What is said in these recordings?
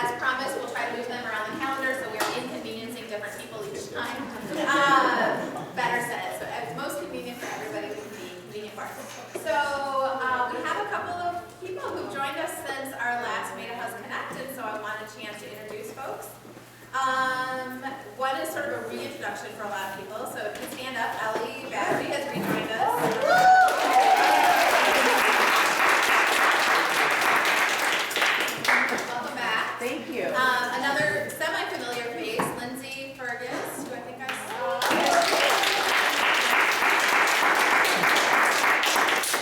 as promised, we'll try to move them around the calendar so we're inconveniencing different people each time. Better said. So it's most convenient for everybody would be convenient for us. So we have a couple of people who've joined us since our last Maida House Connect, and so I want a chance to introduce folks. One is sort of a reintroduction for a lot of people, so if you stand up, Ellie Battery has rejoined us. Welcome back. Thank you. Another semi-familiar face, Lindsay Fergus, who I think I saw.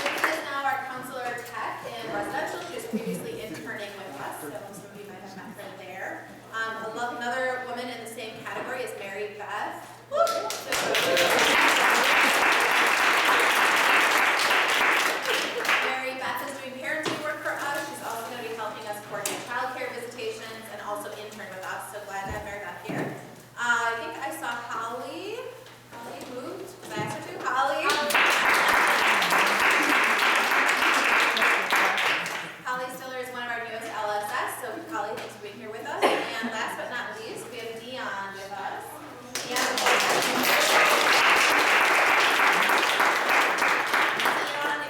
Lindsay is now our counselor tech in residential. She was previously interning with us, so most of you might have met her there. Another woman in the same category is Mary Beth. Mary Beth is doing parenting work for us. She's also going to be helping us coordinate childcare visitations and also intern with us. So glad to have Mary Beth here. I think I saw Holly. Holly moved. Did I ask her to? Holly. Holly Stiller is one of our newest LSS. So Holly, thanks for being here with us. And last but not least, we have Dion with us. Dion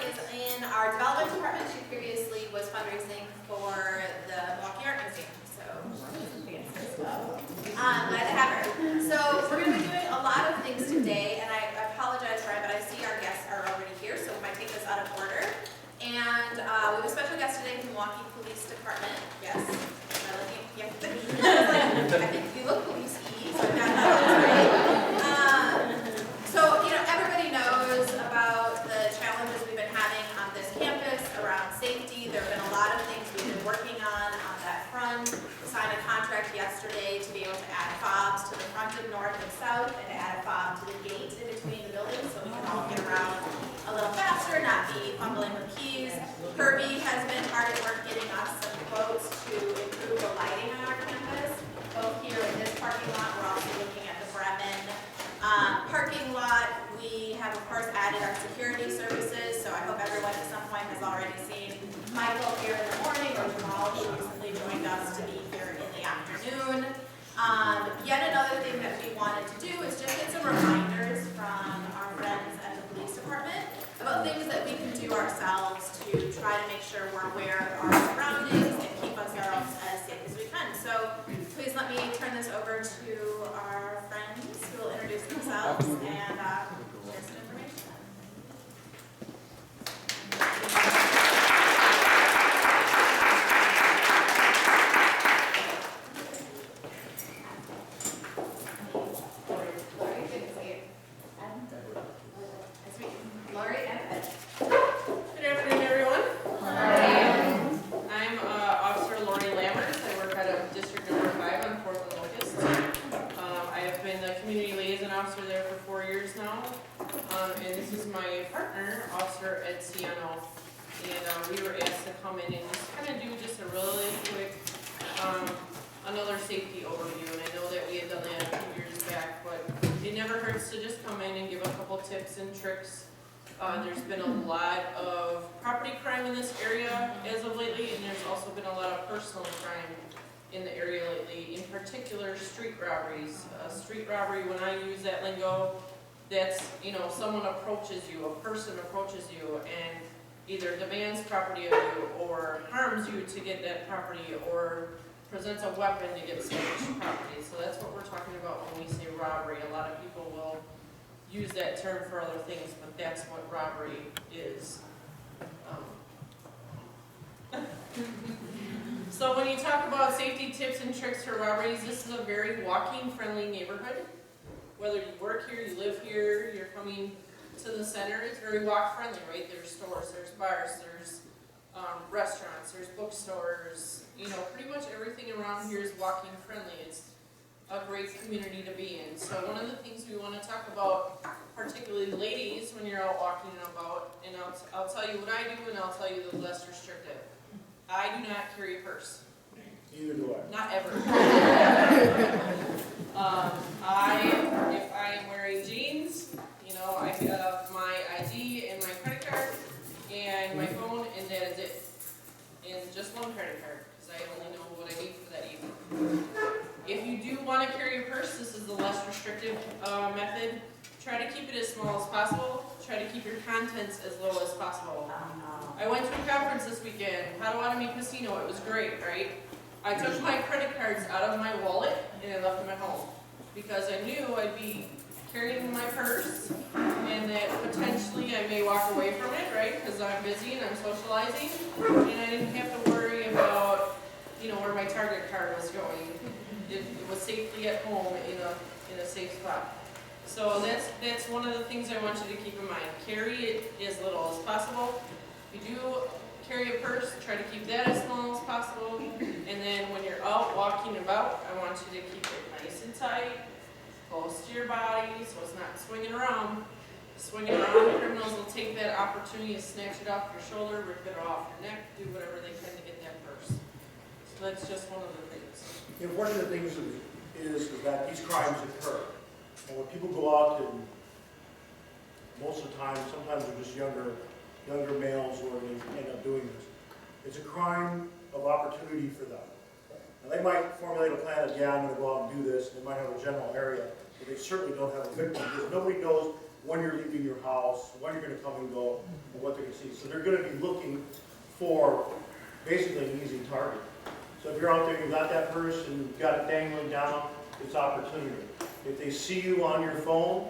is in our development department. She previously was fundraising for the Milwaukee Art Museum. So glad to have her. So we're going to be doing a lot of things today, and I apologize, Ryan, but I see our guests are already here, so we might take this out of order. And we have a special guest today from Milwaukee Police Department. Yes. Am I looking? Yeah. I think you look police-y, so I got that. So, everybody knows about the challenges we've been having on this campus around safety. There have been a lot of things we've been working on that front. We signed a contract yesterday to be able to add fobs to the front and north and south, and to add a fob to the gate in between the buildings so we can all get around a little faster, not be fumbling with keys. Kirby has been hard at work getting us some quotes to improve the lighting on our campus, both here in this parking lot. We're also looking at the Bremen parking lot. We have, of course, added our security services, so I hope everyone at some point has already seen Michael here in the morning, or Jamal, who recently joined us to be here in the afternoon. Yet another thing that we wanted to do is just get some reminders from our friends at the police department about things that we can do ourselves to try to make sure we're aware of our surroundings and keep ourselves as safe as we can. So please let me turn this over to our friends who will introduce themselves and share some information. Lori and Ed. Good afternoon, everyone. Hi. I'm Officer Lori Lammers. I work out of District Number 5 on 4th and Locust. I have been the community liaison officer there for 4 years now. And this is my partner, Officer Ed Ciano. And we were asked to come in and just kind of do just a really quick, another safety overview. And I know that we had done that a few years back, but it never hurts to just come in and give a couple tips and tricks. There's been a lot of property crime in this area as of lately, and there's also been a lot of personal crime in the area lately, in particular street robberies. Street robbery, when I use that lingo, that's, someone approaches you, a person approaches you, and either demands property of you, or harms you to get that property, or presents a weapon to get stolen property. So that's what we're talking about when we say robbery. A lot of people will use that term for other things, but that's what robbery is. So when you talk about safety tips and tricks for robberies, this is a very walking-friendly neighborhood. Whether you work here, you live here, you're coming to the center, it's very walk-friendly, right? There's stores, there's bars, there's restaurants, there's bookstores. Pretty much everything around here is walking-friendly. It's a great community to be in. So one of the things we want to talk about, particularly ladies, when you're out walking and about, and I'll tell you what I do, and I'll tell you the less restrictive. I do not carry a purse. Neither do I. Not ever. If I am wearing jeans, I have my ID and my credit card and my phone, and that is it. And just one credit card, because I only know what I need for that evening. restrictive method, try to keep it as small as possible. Try to keep your contents as low as possible. I went to a conference this weekend, Potawatomi Casino. It was great, right? I took my credit cards out of my wallet and I left them at home because I knew I'd be carrying my purse and that potentially I may walk away from it, right? Because I'm busy and I'm socializing, and I didn't have to worry about, where my Target card was going. It was safely at home in a safe spot. So that's one of the things I want you to keep in mind. Carry it as little as possible. If you do carry a purse, try to keep that as small as possible. And then when you're out walking about, I want you to keep it nice and tight, close to your body, so it's not swinging around. Swinging around, criminals will take that opportunity to snatch it off your shoulder, rip it off your neck, do whatever they can to get that purse. So that's just one of the things. One of the things is that these crimes occur. And when people go out, and most of the time, sometimes they're just younger males who end up doing this. It's a crime of opportunity for them. Now, they might formulate a plan that, yeah, I'm going to go out and do this. They might have a general area, but they certainly don't have a victim because nobody knows when you're leaving your house, when you're going to come and go, and what they're going to see. So they're going to be looking for basically an easy target. So if you're out there, you've got that purse and you've got it dangling down, it's opportunity. If they see you on your phone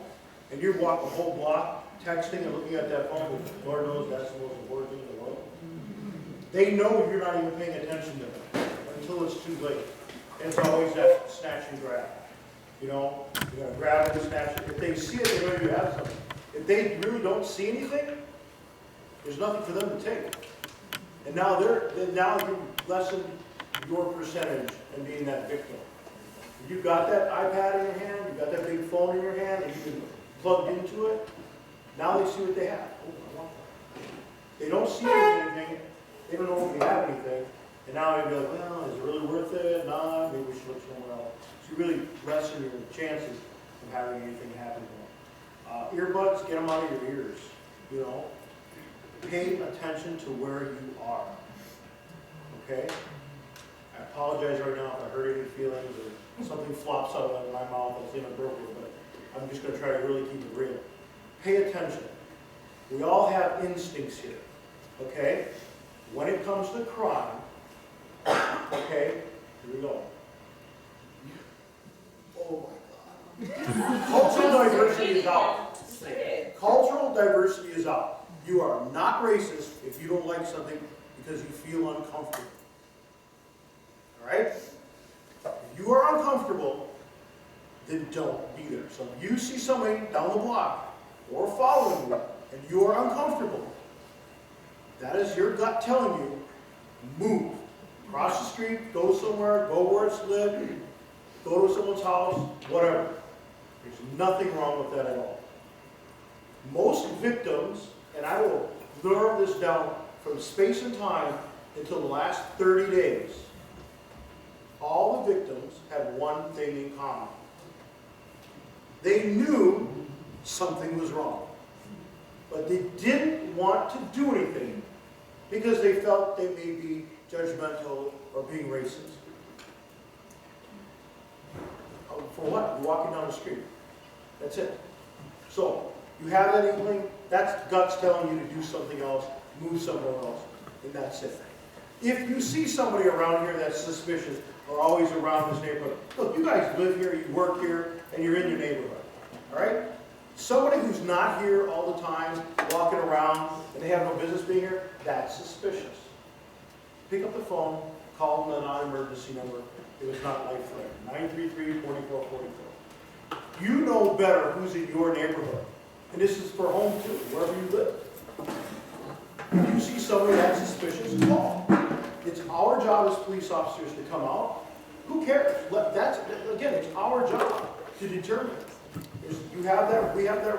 and you walk the whole block texting and looking at that phone, which Lord knows that's the most important thing in the world, they know you're not even paying attention to them until it's too late. And it's always that snatch and grab. You're going to grab it and snatch it. If they see it, they know you have something. If they really don't see anything, there's nothing for them to take. And now you lessen your percentage in being that victim. If you've got that iPad in your hand, you've got that big phone in your hand, and you can plug into it, now they see what they have. Oh, I want that. They don't see anything, they don't know if you have anything, and now you'll be like, well, is it really worth it? Nah, maybe we should look somewhere else. So you really lessen your chances of having anything happen to them. Earbuds, get them out of your ears, Pay attention to where you are, okay? I apologize right now if I hurt any feelings or something flops out of my mouth that's inappropriate, but I'm just going to try to really keep it real. Pay attention. We all have instincts here, okay? When it comes to crime, okay, here we go. Oh my God. Cultural diversity is out. Cultural diversity is out. You are not racist if you don't like something because you feel uncomfortable. All right? If you are uncomfortable, then don't be there. So if you see somebody down the block or following you and you are uncomfortable, that is your gut telling you, move. Cross the street, go somewhere, go where it's lit, go to someone's house, whatever. There's nothing wrong with that at all. Most victims, and I will narrow this down from space and time until the last 30 days, all the victims had one thing in common. They knew something was wrong, but they didn't want to do anything because they felt they may be judgmental or being racist. For what? You're walking down the street. That's it. So, you have that inkling, that's guts telling you to do something else, move somewhere else, and that's it. If you see somebody around here that's suspicious or always around this neighborhood, look, you guys live here, you work here, and you're in your neighborhood, all right? Somebody who's not here all the time, walking around, and they have no business being here, that's suspicious. Pick up the phone, call the non-emergency number. It was not life-threatening. 933-4444. You know better who's in your neighborhood. And this is for home too, wherever you live. If you see somebody that's suspicious, call. It's our job as police officers to come out. Who cares? Again, it's our job to determine. You have that, we have that,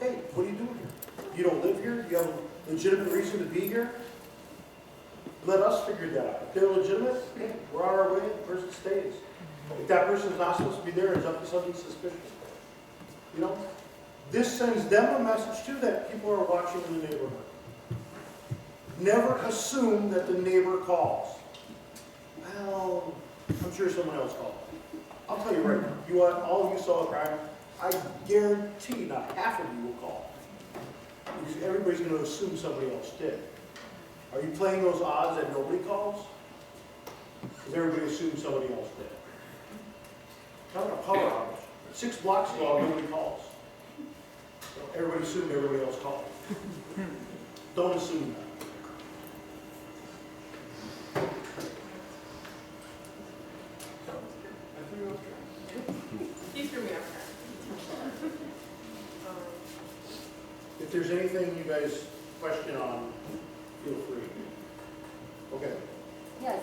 hey, what are you doing here? You don't live here? You have a legitimate reason to be here? Let us figure that out. If they're legitimate, hey, we're on our way, the person stays. If that person's not supposed to be there, it's up to something suspicious. This sends them a message too that people are watching in the neighborhood. Never assume that the neighbor calls. Well, I'm sure someone else called. I'll tell you right now, all of you saw a crime, I guarantee not half of you will call. Because everybody's gonna assume somebody else did. Are you playing those odds that nobody calls? Because everybody assumes somebody else did. Not a power outage. 6 blocks ago, nobody calls. So everybody assumed everybody else called. Don't assume that. He threw me off track. If there's anything you guys question on, feel free. Okay. Yes,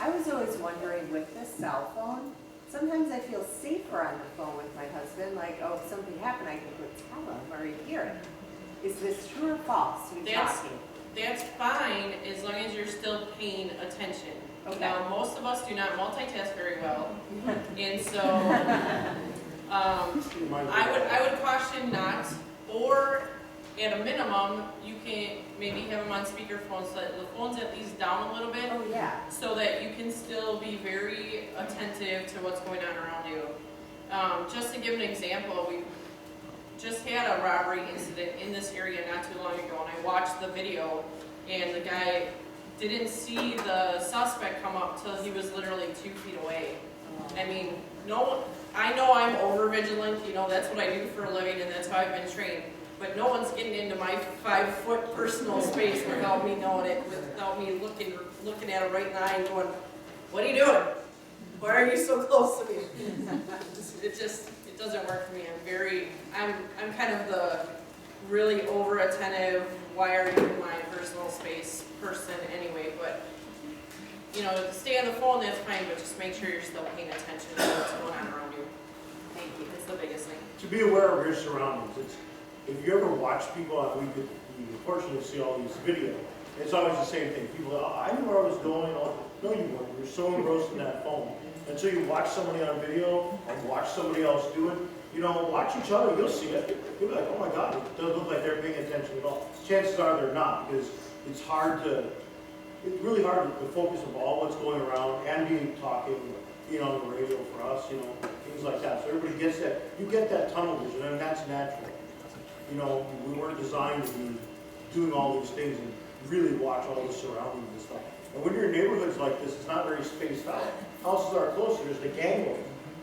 I was always wondering with this cell phone, sometimes I feel safer on the phone with my husband, like, oh, if something happened, I can go tell him or he'd hear it. Is this true or false? Who's That's- talking? That's fine, as long as you're still paying attention. Okay. Now, most of us do not multitask very well, and so, I would caution not, or at a minimum, you can maybe have them on speakerphone so that the phone's at least down a little bit, Oh, yeah. so that you can still be very attentive to what's going on around you. Just to give an example, we just had a robbery incident in this area not too long ago, and I watched the video, and the guy didn't see the suspect come up till he was literally 2 feet away. I mean, I know I'm over vigilant, you know, that's what I do for a living, and that's how I've been trained. But no one's getting into my 5-foot personal space without me knowing it, without me looking at it right in the eye and going, what are you doing? Why are you so close to me? It doesn't work for me. I'm kind of the really over attentive, why are you in my personal space person anyway, but you know, stay on the phone, that's fine, but just make sure you're still paying attention to what's going on around you. Thank you. It's the biggest thing. To be aware of your surroundings. If you ever watch people on YouTube, you unfortunately see all these videos. It's always the same thing. People go, oh, I knew where I was going. Oh, no, you weren't. You're so engrossed in that phone. Until you watch somebody on video or watch somebody else do it, you know, watch each other, you'll see it. You'll be like, oh my God, it doesn't look like they're paying attention at all. Chances are they're not, because it's really hard to focus on all what's going around and be talking, you know, on the radio for us, you know, things like that. So everybody gets that, you get that tunnel vision, and that's natural. You know, we weren't designed to be doing all these things and really watch all the surroundings and stuff. And when you're in neighborhoods like this, it's not very spaced out. Houses are closer, there's the gangway.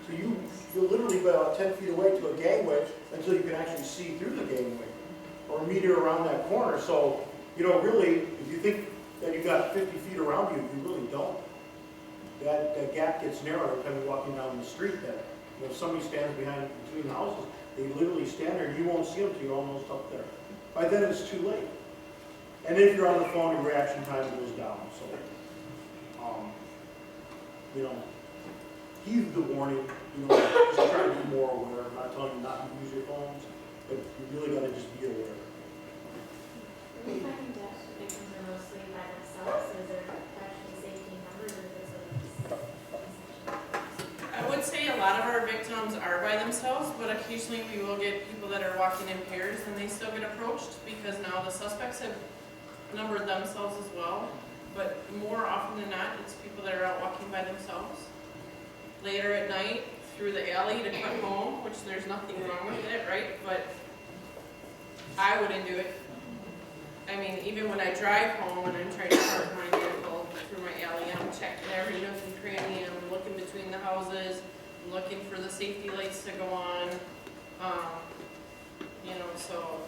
So you'll literally be about 10 feet away to a gangway until you can actually see through the gangway or a meter around that corner. So, you know, really, if you think that you've got 50 feet around you, you really don't. That gap gets narrower every time you're walking down the street. That, you know, if somebody stands between the houses, they literally stand there and you won't see them until you're almost up there. By then it's too late. And if you're on the phone, your reaction time goes down. So, you know, heed the warning. You know, just try to be more aware. I'm not telling you not to use your phones, but you really got to just be aware. Are we finding that victims are mostly by themselves, or is there actually safety numbers, or is there I would say a lot of our victims are by themselves, but occasionally we will get people that are walking in pairs and they still get approached because now the suspects have numbered themselves as well. But more often than not, it's people that are out walking by themselves. Later at night, through the alley to come home, which there's nothing wrong with it, right? But I wouldn't do it. I mean, even when I drive home and I'm trying to park my vehicle through my alley, I'm checking every nook and cranny, I'm looking between the houses, I'm looking for the safety lights to go on. You know, so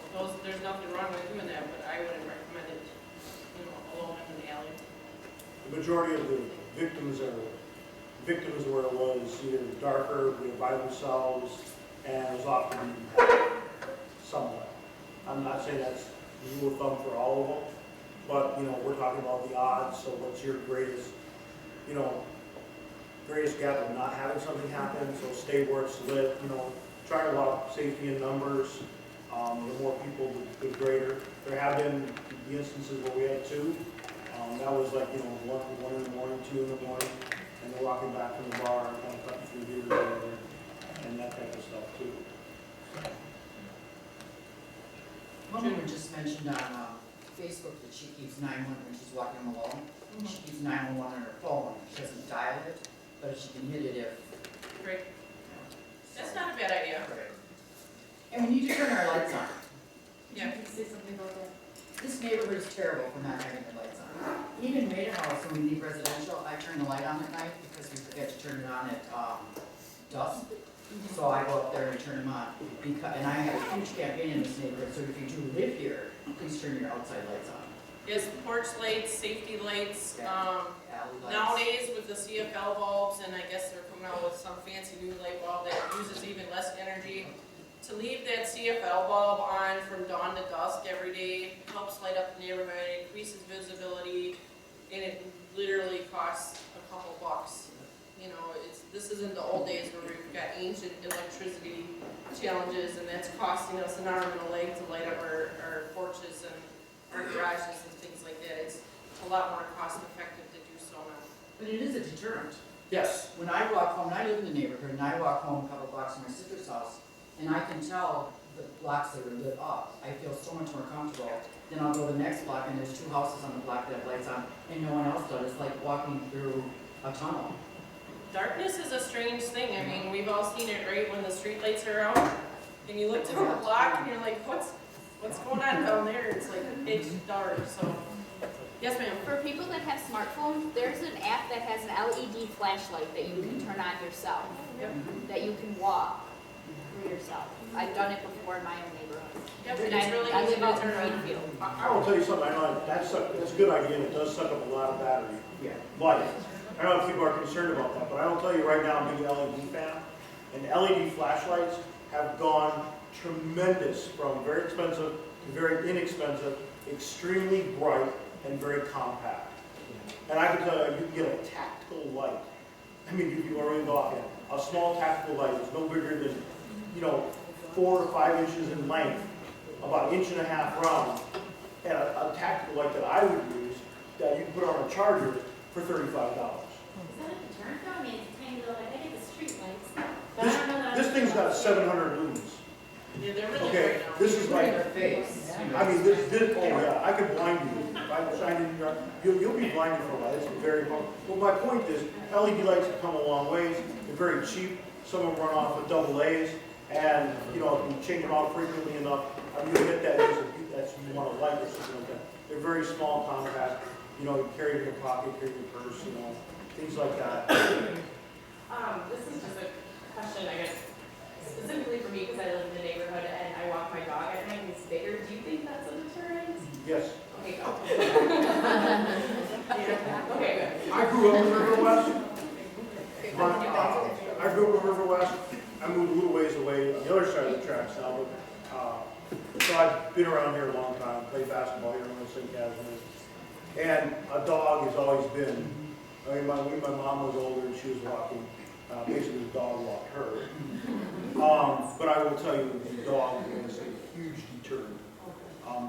there's nothing wrong with doing that, but I wouldn't recommend it, you know, alone in the alley. The majority of the victims where it was either darker, they were by themselves, and it was often somewhat. I'm not saying that's the rule of thumb for all of them, but, you know, we're talking about the odds, so what's your greatest gap of not having something happen, so stay where it's lit, you know, try to walk safety in numbers. The more people, the greater. There have been the instances where we had 2. That was like, you know, 1 in the morning, 2 in the morning, and they're walking back from the bar, kind of cutting through here or whatever, and that type of stuff too. One woman just mentioned on Facebook that she keeps 911 when she's walking alone. She keeps 911 on her phone. She doesn't dial it, but she can hit it if. Great. That's not a bad idea. Right. And we need to turn our lights on. Yeah. Can you say something about that? This neighborhood is terrible for not having the lights on. Even Maiden House, when we leave residential, I turn the light on at night because we forget to turn it on at, dusk. So I go up there and turn them on. And I have a huge campaign in this neighborhood, so if you do live here, please turn your outside lights on. Yes, porch lights, safety lights, Alley lights. nowadays with the CFL bulbs, and I guess they're coming out with some fancy new light bulb that uses even less energy. To leave that CFL bulb on from dawn to dusk every day helps light up the neighborhood, increases visibility, and it literally costs a couple bucks. You know, this isn't the old days where we've got ancient electricity challenges, and that's costing us an arm and a leg to light up our porches and our garages and things like that. It's a lot more cost effective to do so now. But it is a deterrent. Yes. When I walk home, and I live in the neighborhood, and I walk home a couple blocks from my sister's house, and I can tell the blocks that are lit up, I feel so much more comfortable. Then I'll go to the next block, and there's 2 houses on the block that have lights on, and no one else does. It's like walking through a tunnel. Darkness is a strange thing. I mean, we've all seen it, right? When the street lights are out, and you look down the block, and you're like, what's going on down there? It's like pitch dark. So, yes, ma'am. For people that have smartphones, there's an app that has an LED flashlight that you can turn on yourself, Yep. that you can walk through yourself. I've done it before in my own neighborhood. Yep, And it's really I easy live to out in turn on. Greenfield. I will tell you something, I know that's a good idea, and it does suck up a lot of battery Yeah. life. I don't know if people are concerned about that, but I will tell you right now, I'm a big LED fan, and LED flashlights have gone tremendous from very expensive to very inexpensive, extremely bright, and very compact. And I can tell you, you can get a tactical light. I mean, you already go out, a small tactical light is no bigger than, 4 or 5 inches in length, about 1.5 inches round, and a tactical light that I would use, that you can put on a charger for $35. Is that a deterrent though? I mean, it's a tiny little, like, I get the street lights, but I don't know that. This thing's got 700 lumens. Yeah, they're really Okay, great now. this is Right in like, their face. I mean, oh yeah, I could blind you. If I shine in your, you'll be blinded for a while, it's very fun. Well, my point is, LED lights have come a long ways, they're very cheap, some of them run off with AA, and, if you change them out frequently enough, I mean, you'll get that, that's, you want a light or something like that. They're very small, compact, you carry it in your pocket, carry it in your purse, things like that. This is just a question, I guess, specifically for me, because I live in the neighborhood and I walk my dog at night and it's bigger. Do you think that's a deterrent? Yes. Okay, go. Okay, good. I grew up in River West. I grew up in River West. I moved a little ways away on the other side of the tracks now, but so I've been around here a long time, played basketball here when I was in Casimir. And a dog has always been, when my mom was older and she was walking, basically the dog walked her. But I will tell you, the dog is a huge deterrent.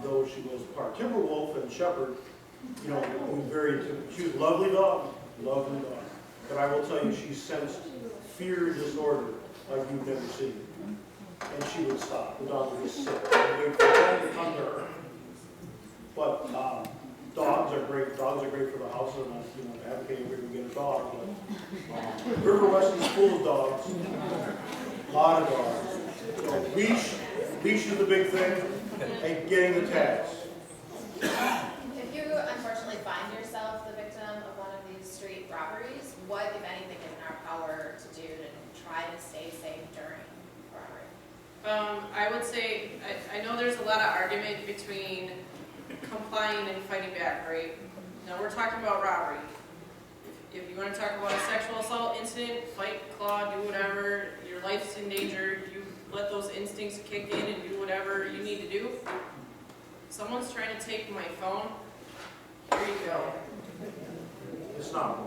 Though she was part Timberwolf and Shepherd, she was a lovely dog. But I will tell you, she sensed fear and disorder like you've never seen. And she would stop. The dog would just sit and wait for them to come to her. But dogs are great. Dogs are great for the house. I'm not advocating we get a dog. But River West is full of dogs. A lot of dogs. So leash is the big thing, and getting the tags. If you unfortunately find yourself the victim of one of these street robberies, what, if anything, is in our power to do to try to stay safe during robbery? I would say, I know there's a lot of argument between complying and fighting back, right? Now, we're talking about robbery. If you want to talk about a sexual assault incident, fight, claw, do whatever, your life's in danger, you let those instincts kick in and do whatever you need to do. Someone's trying to take my phone, here you go. It's not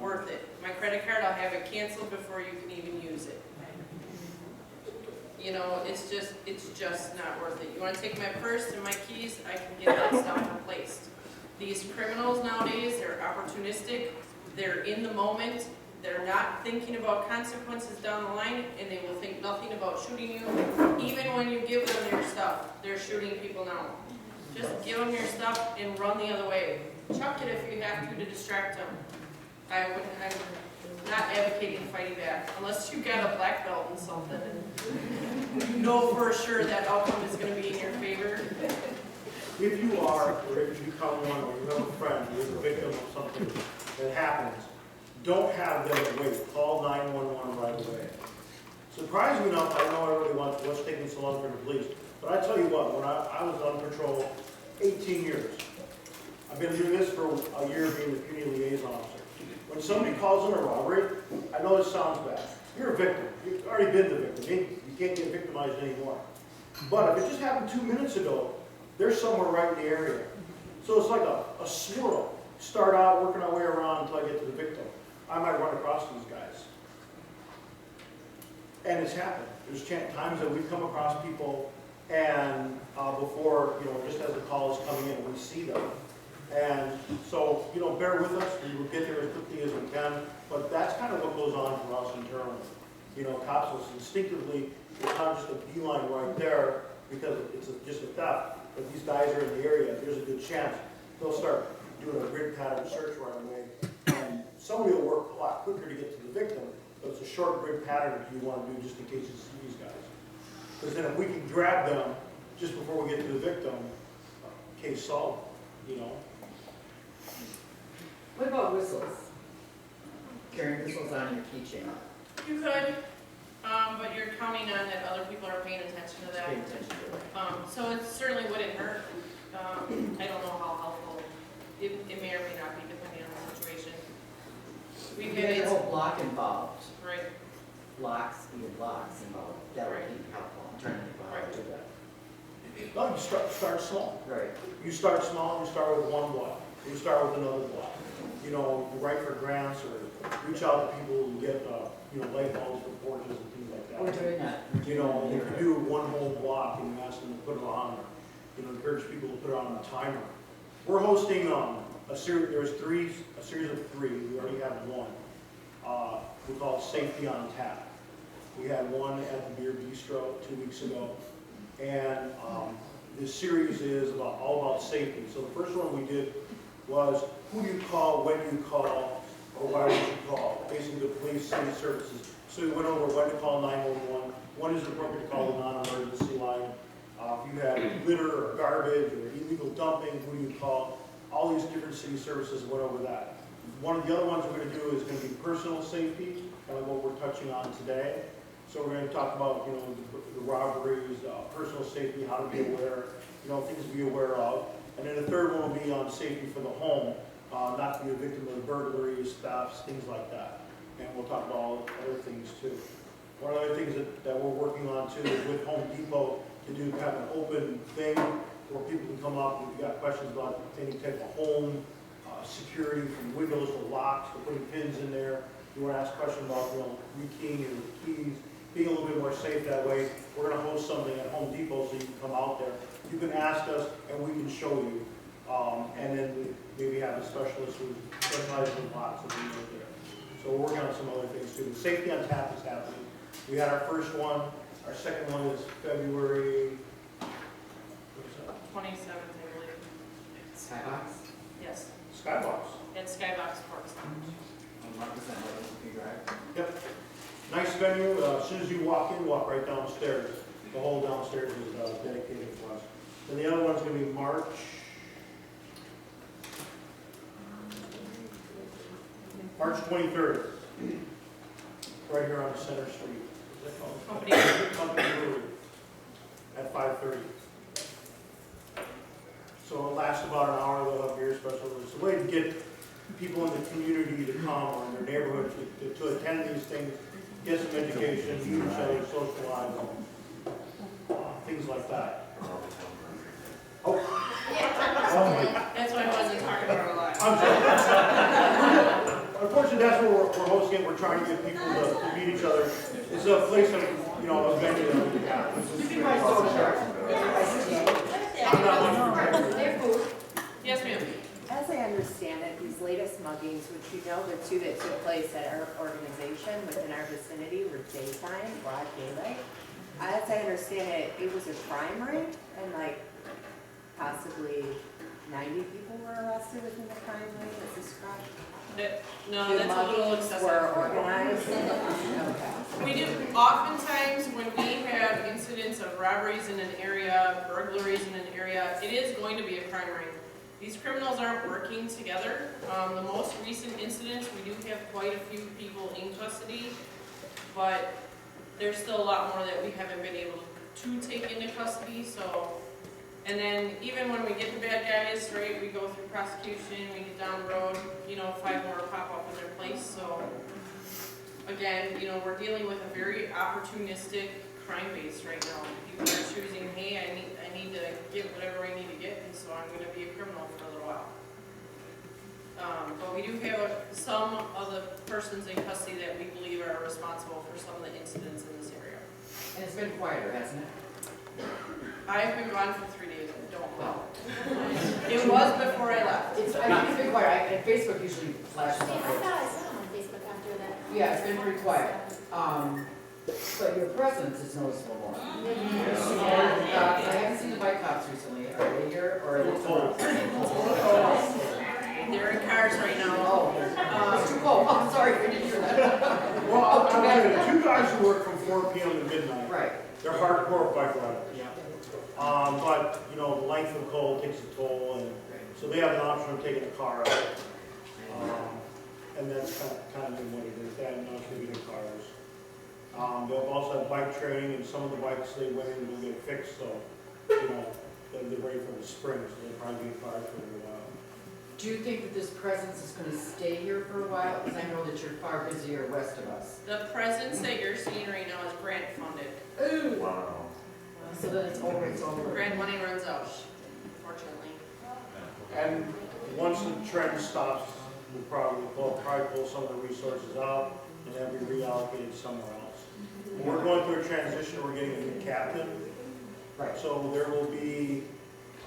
Worth it. My credit card, I'll have it canceled before you can even use it. It's just not worth it. You want to take my purse and my keys, I can get that stuff replaced. These criminals nowadays, they're opportunistic, they're in the moment, they're not thinking about consequences down the line, and they will think nothing about shooting you. Even when you give them your stuff, they're shooting people now. Just give them your stuff and run the other way. Chuck it if you have to distract them. Not advocating fighting back, unless you've got a black belt in something and you know for sure that outcome is gonna be in your favor. If you are, or if you become one, or you have a friend who is a victim of something that happens, don't have them wait. Call 911 right away. Surprisingly enough, I know everybody wants, what's taking so long for the police, but I tell you what, when I was on patrol 18 years, I've been doing this for a year being the community liaison officer. When somebody calls in a robbery, I know this sounds bad. You're a victim. You've already been the victim. You can't get victimized anymore. But if it just happened 2 minutes ago, they're somewhere right in the area. So it's like a swirl. Start out working our way around until I get to the victim. I might run across these guys. And it's happened. There's times that we've come across people and before, just as the call is coming in, we see them. And so, bear with us. We will get there as quickly as we can. But that's kind of what goes on for us internally. Cops will instinctively, it's not just a beeline right there because it's just a theft. If these guys are in the area, there's a good chance they'll start doing a grid pattern search right away. And somebody will work a lot quicker to get to the victim, but it's a short grid pattern if you want to do just in case you see these guys. Because then if we can grab them just before we get to the victim, case solved, What about whistles? Carrying whistles on your keychain. You could, but you're counting on that other people are paying attention to that. Pay attention to it. So it certainly wouldn't hurt. I don't know how helpful, it may or may not be depending on the situation. We We've get had a whole block involved. right, Blocks involved. That would be helpful. I'm trying to think of how to do that. No, you start small. Right. You start small, you start with one block. You start with another block. You write for grants or reach out to people who get, light bulbs for porches and things like that. We're doing that. If you do one whole block and you ask them to put it on, encourage people to put it on a timer. We're hosting a series, a series of three, we already have one. We call it Safety on Tap. We had one at the Beer Bistro 2 weeks ago. And this series is all about safety. So the first one we did was who you call, when you call, or why would you call, basically the police, city services. So we went over when to call 911, when is it appropriate to call the non-emergency line, if you have litter or garbage or illegal dumping, who do you call? All these different city services went over that. One of the other ones we're going to do is going to be personal safety, kind of what we're touching on today. So we're going to talk about, the robberies, personal safety, how to be aware, things to be aware of. And then the third one will be on safety for the home, not to be a victim of burglaries, thefts, things like that. And we'll talk about all other things too. One of the other things that we're working on too is with Home Depot to do kind of an open thing where people can come up if you've got questions about any type of home, security from windows to locks, to putting pins in there. You want to ask questions about, rekeying your keys, being a little bit more safe that way. We're going to host something at Home Depot so you can come out there. You can ask us and we can show you. And then we maybe have a specialist who specializes in lots of things like there. So we're working on some other things too. Safety on Tap is happening. We had our first one. Our second one is February 27th, I believe. Skybox? Yes, Skybox. at Skybox Sports. On Marcus and Mississippi Drive. Yep. Nice venue. As soon as you walk in, walk right downstairs. The whole downstairs is dedicated for us. And the other one's going to be March 23rd. Right here on Center Street. Is that called? Company Brewery. At 5:30. So it'll last about an hour. They'll have beer specials. It's a way to get people in the community to come or in their neighborhood to attend these things, get some education, meet each other, socialize, things like that. Oh. That's why I wasn't talking about a lot. I'm sorry. Unfortunately, that's where we're hosting. We're trying to get people to meet each other. It's a place that, a venue that we have. I'm not looking for traffic. Yes, ma'am. As I understand it, these latest muggings, which the two that took place at our organization within our vicinity were daytime, broad daylight. As I understand it, it was a crime rate and possibly 90 people were arrested within the crime rate. Is this correct? No, Do that's a little muggings excessive. were organized? Okay. We do, oftentimes when we have incidents of robberies in an area, burglaries in an area, it is going to be a crime ring. These criminals aren't working together. The most recent incidents, we do have quite a few people in custody, but there's still a lot more that we haven't been able to take into custody, so. And then even when we get the bad guys, right, we go through prosecution, we get down the road, 5 more pop up in their place, so. Again, we're dealing with a very opportunistic crime base right now. People are choosing, hey, I need to get whatever I need to get, and so I'm gonna be a criminal for a little while. But we do have some of the persons in custody that we believe are responsible for some of the incidents in this area. And it's been quieter, hasn't it? I've been gone for 3 days, I don't know. It was before I left. I think it's been quiet, and Facebook usually flashes Yeah, I up. thought I saw on Facebook after that. Yeah, it's been pretty quiet. But your presence is noticeable more. I haven't seen the bike cops recently. Are they here or are they Cold. They're in cars right now. Oh, it's too cold. I'm sorry, I didn't hear that. Well, I'll tell you, 2 guys who work from 4 p.m. to midnight, Right. they're hardcore bike riders. Yeah. But, the length of the cold takes a toll, and so they have an option of taking a car out. And that's kind of what it is, they have an option of getting cars. They'll also have bike training, and some of the bikes they went in will get fixed, so, they're ready for the spring, so they'll probably get cars for a little while. Do you think that this presence is going to stay here for a while? Because I know that you're far busier west of us. The presence that you're seeing right now is grant funded. Ooh. Wow. So that it's over, it's over. Grant money runs out, unfortunately. And once the trend stops, we'll probably pull some of the resources out and then be reallocated somewhere else. When we're going through a transition, we're getting a new captain. Right. So there will be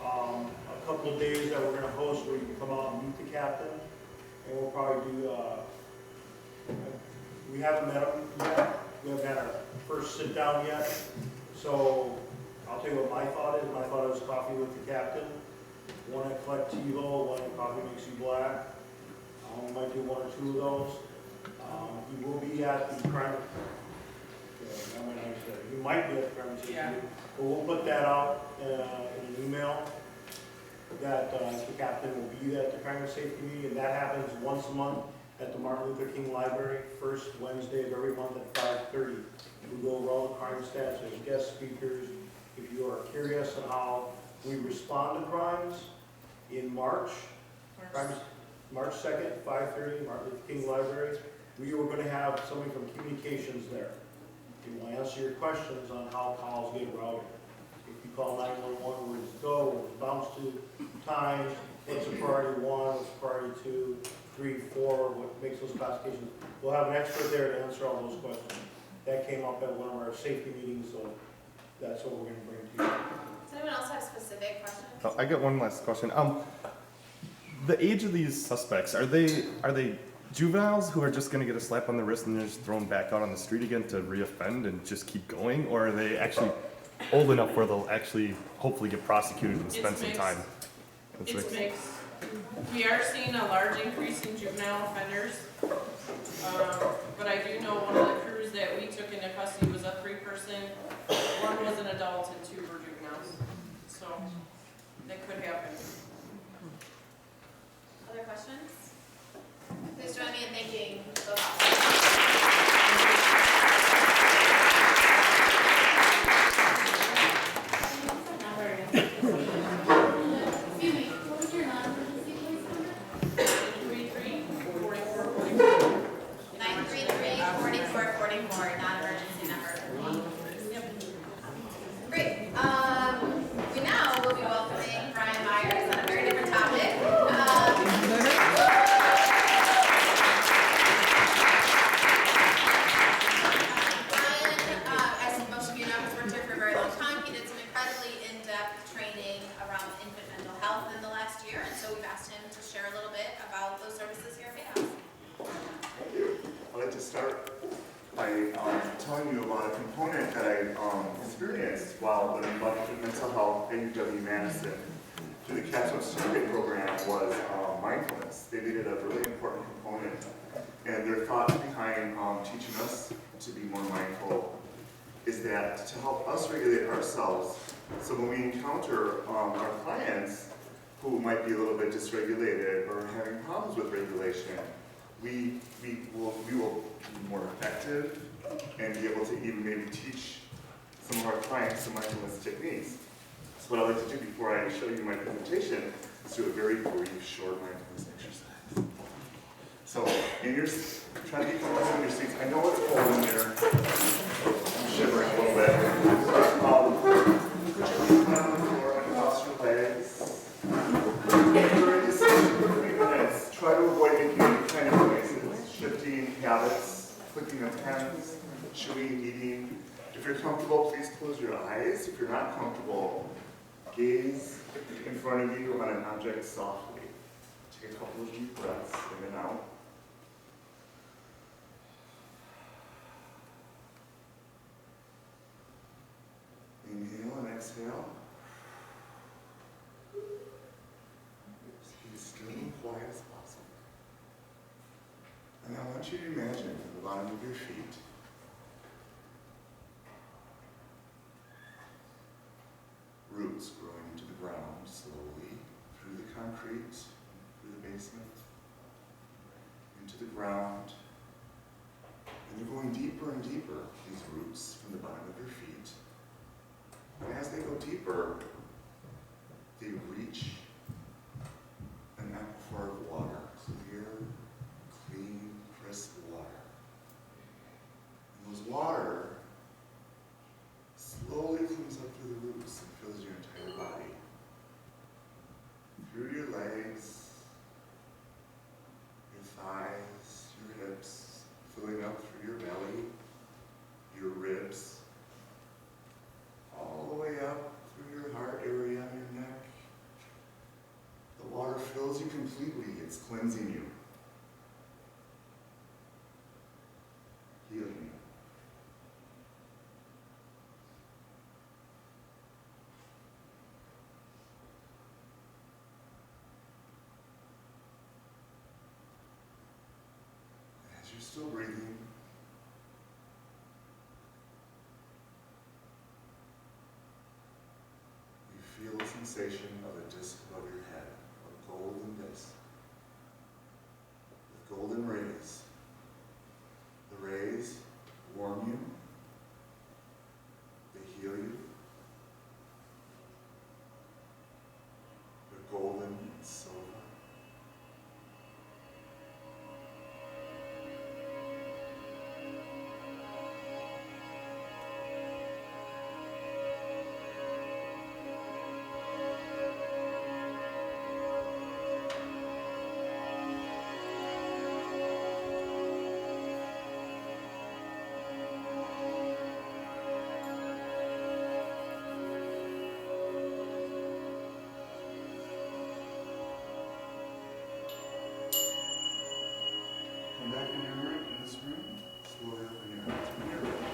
a couple of days that we're going to host where you can come out and meet the captain. And we'll probably do, we haven't met him yet. We haven't had our first sit down yet. So I'll tell you what my thought is. My thought is coffee with the captain. One at Collectivo, one at Coffee Makes You Black. We might do 1 or 2 of those. He will be at the crime. He might be at the crime scene. Yeah. But we'll put that out in an email that the captain will be at the crime and safety meeting, and that happens once a month at the Martin Luther King Library, first Wednesday of every month at 5:30. We go over all the crime stats, there's guest speakers. If you are curious on how we respond to crimes, in March 2nd, 5:30, Martin Luther King Library, we are going to have somebody from communications there. He will answer your questions on how calls get routed. If you call 911, where does it go, where does it bounce to, time, what's a priority 1, what's a priority 2, 3, 4, what makes those classifications. We'll have an expert there to answer all those questions. That came up at one of our safety meetings, so that's what we're going to bring to you. Does anyone else have specific questions? Oh, I got one last question. The age of these suspects, are they juveniles who are just going to get a slap on the wrist and they're just thrown back out on the street again to reoffend and just keep going, or are they actually old enough where they'll actually hopefully get prosecuted and spend some time? It's mixed. We are seeing a large increase in juvenile offenders. But I do know one of the crews that we took into custody was a 3-person. One was an adult and 2 were juveniles. So that could happen. Other questions? Please join me in thanking both officers. Excuse me, what was your non-emergency police number? 933-4444, non-emergency number. Great. We now will be welcoming Brian Myers on a very different topic. As most of you know, he's worked here for a very long time. He did some incredibly in-depth training around infant mental health in the last year, and so we've asked him to share a little bit about those services here at Bay House. Thank you. I'd like to start by telling you about a component that I experienced while learning about infant mental health at UW-Madison. Through the Capstone Survey program was mindfulness. They made it a really important component. And their thought behind teaching us to be more mindful is that to help us regulate ourselves. So when we encounter our clients who might be a little bit dysregulated or having problems with regulation, we will be more effective and be able to even maybe teach some of our clients some mindfulness techniques. So what I like to do before I show you my presentation is do a very brief, short mindfulness exercise. So, try to be comfortable in your seats. I know it's cold in here. I'm shivering a little bit. Put your feet down on the floor and cross your legs. During this session for 3 minutes, try to avoid making any kind of noises, shifting habits, clicking of pens, chewing, eating. If you're comfortable, please close your eyes. If you're not comfortable, gaze in front of you on an object softly. Take a couple of deep breaths in and out. Inhale and exhale. Be still and quiet as possible. And I want you to imagine from the bottom of your feet roots growing into the ground slowly through the concrete, through the basement, into the ground. And they're going deeper and deeper, these roots from the bottom of your feet. And as they go deeper, they reach an aquifer of water, clear, clean, crisp water. And those water slowly comes up through the roots and fills your entire body. Through your legs, your thighs, your hips, filling up through your belly, your ribs, all the way up through your heart area, your neck. The water fills you completely. It's cleansing you, healing you. As you're still breathing, you feel the sensation of a disc above your head, a golden disc, with golden rays. The rays warm you, they heal you. They're golden and silver. Come back in your room, in this room, slowly open your eyes when you're ready.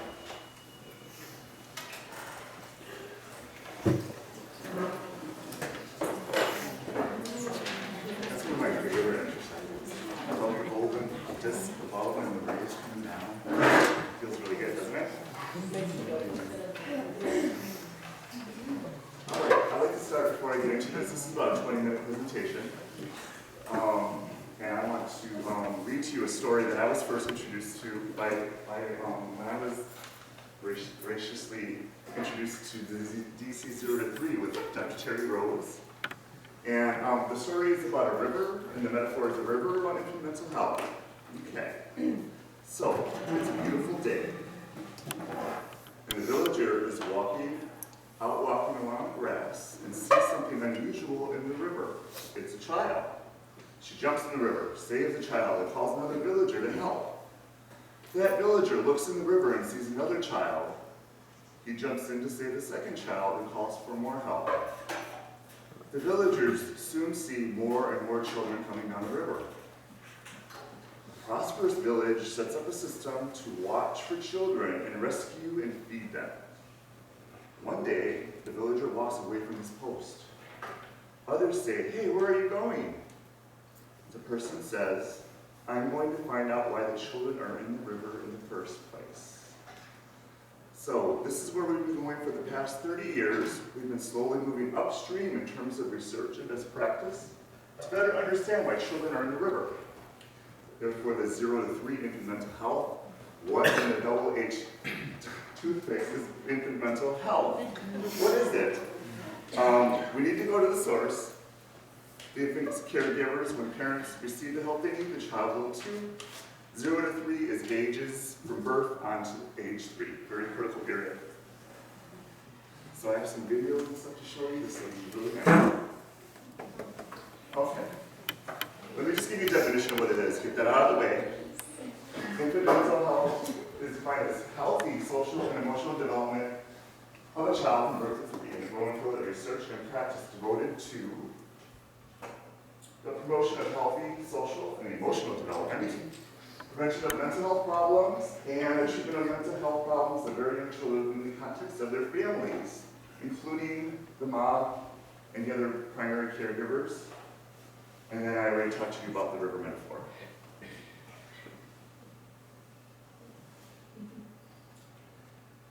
That's one of my favorite exercises. I love your golden disc above and the rays coming down. Feels really good, doesn't it? Alright, I'd like to start before I get into this. This is about a 20-minute presentation. And I want to read to you a story that I was first introduced to by when I was graciously introduced to the DC 0 to 3 with Dr. Terry Rose. And the story is about a river, and the metaphor is a river running from mental health. Okay. So, it's a beautiful day. And the villager is walking along the grass and sees something unusual in the river. It's a child. She jumps in the river, saves the child, and calls another villager to help. That villager looks in the river and sees another child. He jumps in to save the second child and calls for more help. The villagers soon see more and more children coming down the river. The prosperous village sets up a system to watch for children and rescue and feed them. One day, the villager walks away from his post. Others say, "Hey, where are you going?" the person says, I'm going to find out why the children are in the river in the first place. So this is where we've been going for the past 30 years. We've been slowly moving upstream in terms of research and best practice to better understand why children are in the river. Therefore, the 0 to 3 infant mental health, what in the double H toothpaste is infant mental health? What is it? We need to go to the source. The infant's caregivers, when parents receive the help they need, the child will too. 0 to 3 is ages from birth on to age 3, very critical period. So I have some videos and stuff to show you. This is really nice. Okay. Let me just give you a definition of what it is. Get that out of the way. Infant mental health is defined as healthy social and emotional development of a child from birth to 3 and growing field of research and practice devoted to the promotion of healthy social and emotional development, prevention of mental health problems, and the treatment of mental health problems of very young children in the context of their families, including the mom and the other primary caregivers. And then I already talked to you about the river metaphor.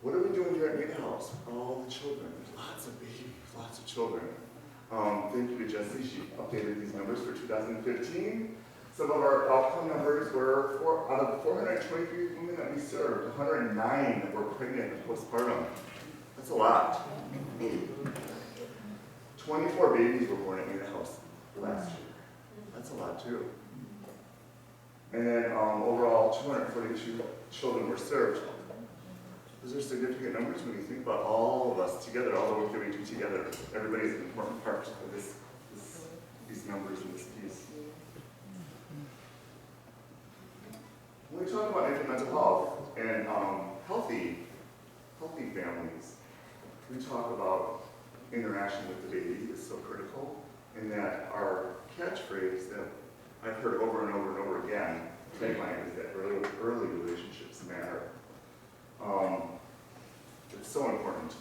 What are we doing here at Meet House? All the children. There's lots of babies, lots of children. Thank you to Jessie. She updated these numbers for 2015. Some of our outcome numbers were, out of the 423 women that we served, 109 were pregnant and postpartum. That's a lot. 24 babies were born at Meet House last year. That's a lot too. And then overall, 242 children were served. Those are significant numbers when you think about all of us together, all the work that we do together. Everybody's an important part of these numbers and this piece. When we talk about infant mental health and healthy families, we talk about interaction with the baby is so critical, and that our catchphrase that I've heard over and over and over again, tagline is that early relationships matter. It's so important.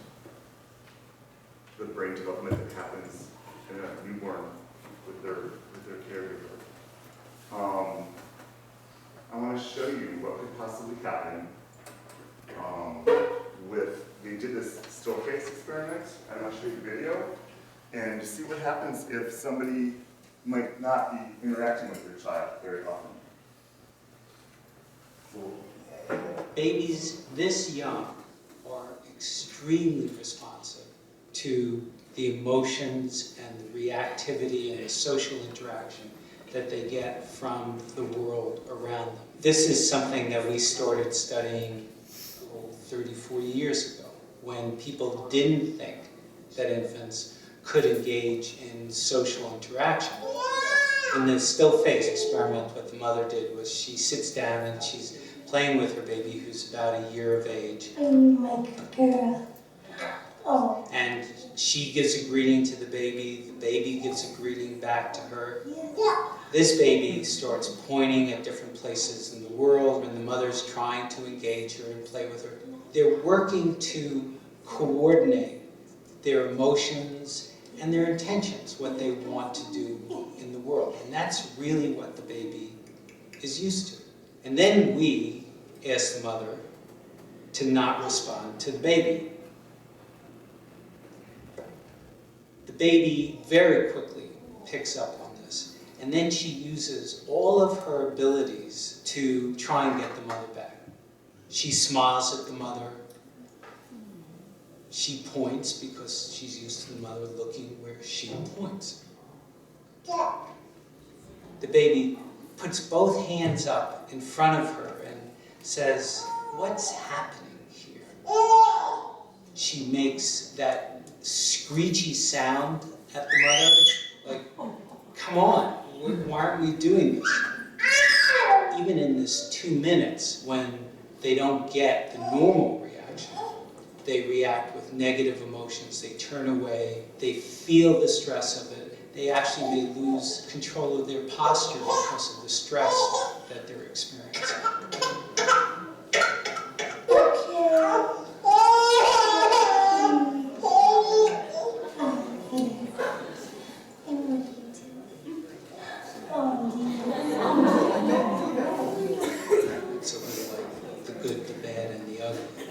The brain development that happens in a newborn with their caregiver. I want to show you what could possibly happen they did this still face experiment, and I'll show you the video, and see what happens if somebody might not be interacting with their child very often. So, babies this young are extremely responsive to the emotions and the reactivity and the social interaction that they get from the world around them. This is something that we started studying 30, 40 years ago, when people didn't think that infants could engage in social interaction. In the still face experiment, what the mother did was she sits down and she's playing with her baby who's about a year of age. And she gives a greeting to the baby gives a greeting back to her. This baby starts pointing at different places in the world when the mother's trying to engage her and play with her. They're working to coordinate their emotions and their intentions, what they want to do in the world. And that's really what the baby is used to. And then we ask the mother to not respond to the baby. The baby very quickly picks up on this. And then she uses all of her abilities to try and get the mother back. She smiles at the mother. She points because she's used to the mother looking where she points. The baby puts both hands up in front of her and says, "What's happening here?" She makes that screechy sound at the mother, like, "Come on, why aren't we doing this?" Even in this 2 minutes, when they don't get the normal reaction, they react with negative emotions, they turn away, they feel the stress of it, they actually may lose control of their posture because of the stress that they're experiencing. Oh, good, the bad, and the ugly.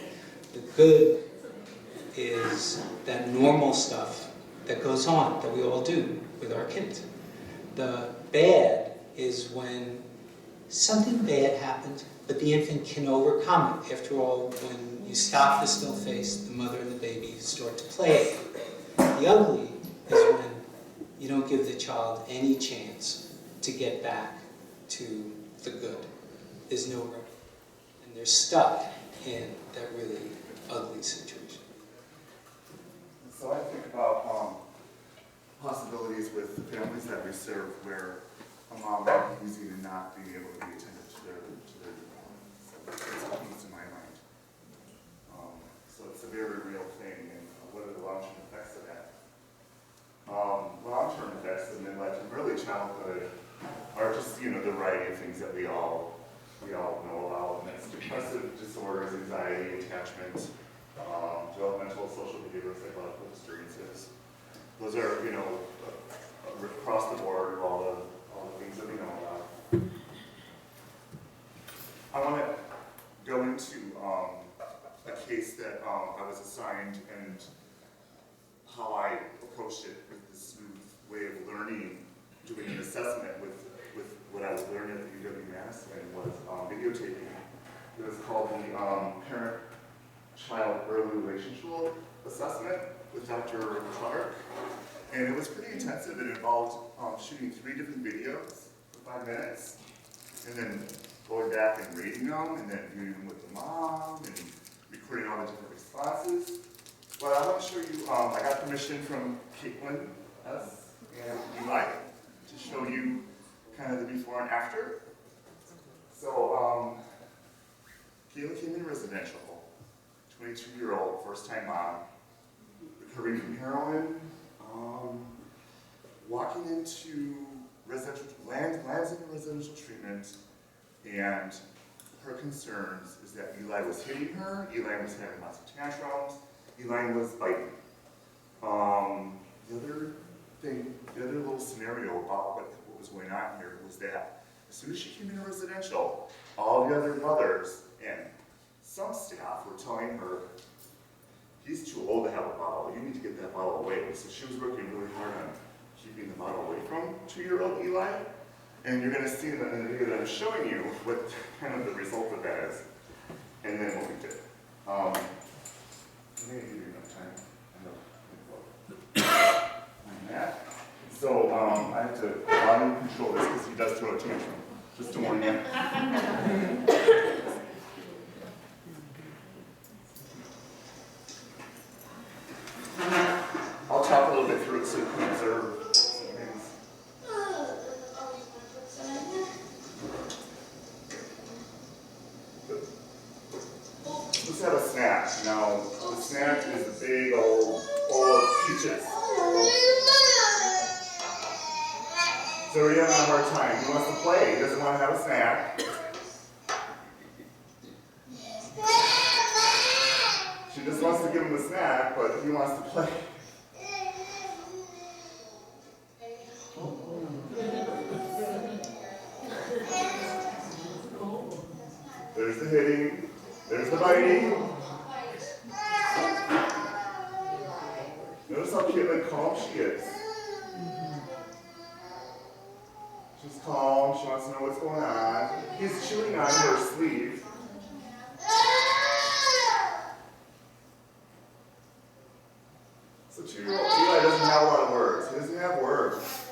The good is that normal stuff that goes on, that we all do with our kids. The bad is when something bad happens, but the infant can overcome it. After all, when you stop the still face, the mother and the baby start to play. The ugly is when you don't give the child any chance to get back to the good. There's no room. And they're stuck in that really ugly situation. So I think about possibilities with the families that we serve where a mom might be using and not being able to be attentive to their newborn. So that's what comes to my mind. So it's a very real thing, and what are the long-term effects of that? Long-term effects of midlife and early childhood are just, the variety of things that we all know about, and that's depressive disorders, anxiety, attachment, developmental, social behavioral, psychological experiences. Those are, across the board, all the things that we know about. I want to go into a case that I was assigned and how I approached it with this smooth way of learning, doing an assessment with what I was learning at the UW-Madison was videotaping. It was called the Parent-Child Early Relationship Assessment with Dr. Clark. And it was pretty intensive. It involved shooting 3 different videos for 5 minutes, and then going back and reading them, and then viewing them with the mom, and recording all the different responses. But I want to show you, I got permission from Caitlin S. and Eli to show you kind of the before and after. So, Kayla came in residential, 22-year-old, first-time mom, recovering from heroin, walking into residential, lands in residential treatment, and her concerns is that Eli was hitting her, Eli was having lots of tantrums, Eli was biting. The other little scenario about what was going on here was that as soon as she came into residential, all the other mothers and some staff were telling her, he's too old to have a bottle, you need to get that bottle away. So she was working really hard on keeping the bottle away from 2-year-old Eli. And you're going to see in the video that I'm showing you what kind of the result of that is, and then what we did. Maybe give you enough time. On that. So I have to volume control this because he does throw a tantrum. Just to warn you. I'll talk a little bit through it so you can observe some things. Let's have a snack. Now, the snack is a big old bowl of peaches. So we're having a hard time. He wants to play. He doesn't want to have a snack. She just wants to give him a snack, but he wants to play. There's the hitting. There's the biting. Notice how cute and calm she is. She's calm, she wants to know what's going on. He's chewing on her sleeve. So 2-year-old Eli doesn't have a lot of words. He doesn't have words.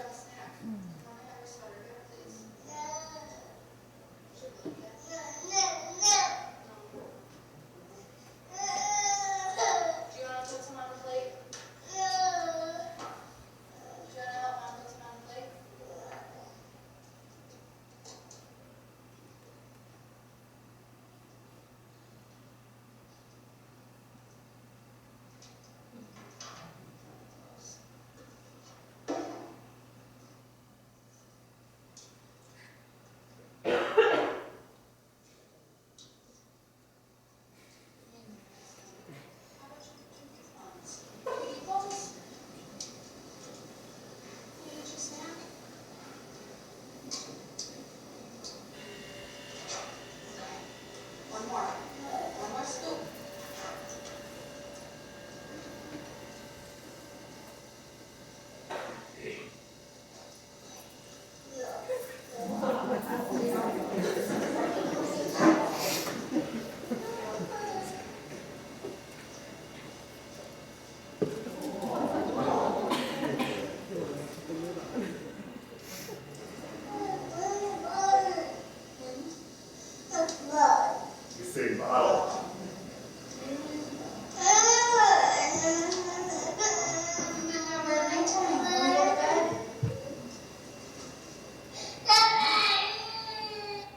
say bottle.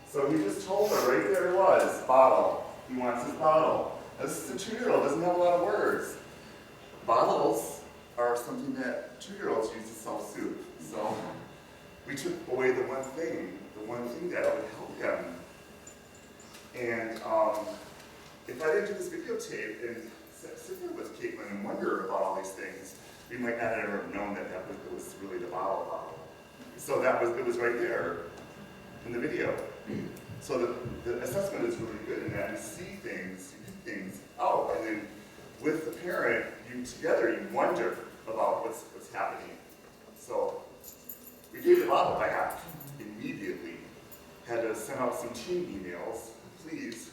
So he just told her, right there it was, bottle. He wants his bottle. Now, this is a 2-year-old, doesn't have a lot of words. Bottles are something that 2-year-olds use to self-soothe. So we took away the one thing that would help him. And if I didn't do this videotape and sit there with Caitlin and wonder about all these things, we might not have ever known that it was really the bottle. So it was right there in the video. So the assessment is really good in that you see things, you pick things out, and then with the parent, you wonder about what's happening. So we gave the bottle back immediately. Had to send out some team emails, please.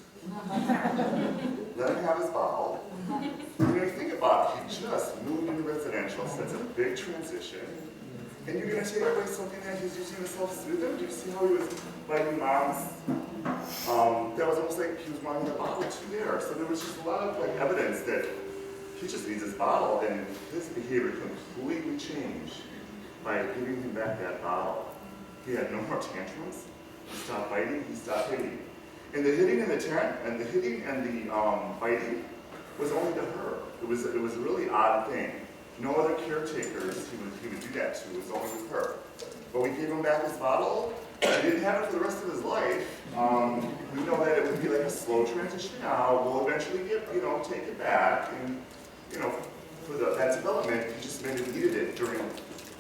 Let him have his bottle. When you think about it, he just moved into residential, so that's a big transition. And you're going to take away something that he's using to self-soothe him? Do you see how he was biting moms? That was almost like he was wanting a bottle too there. So there was just a lot of evidence that he just needs his bottle, and his behavior completely changed by giving him back that bottle. He had no more tantrums. He stopped biting. He stopped hitting. And the hitting and the biting was only to her. It was a really odd thing. No other caretakers he would do that to. It was only with her. But we gave him back his bottle. He didn't have it for the rest of his life. We know that it would be like a slow transition now. We'll eventually take it back. And for that development, he just maybe needed it during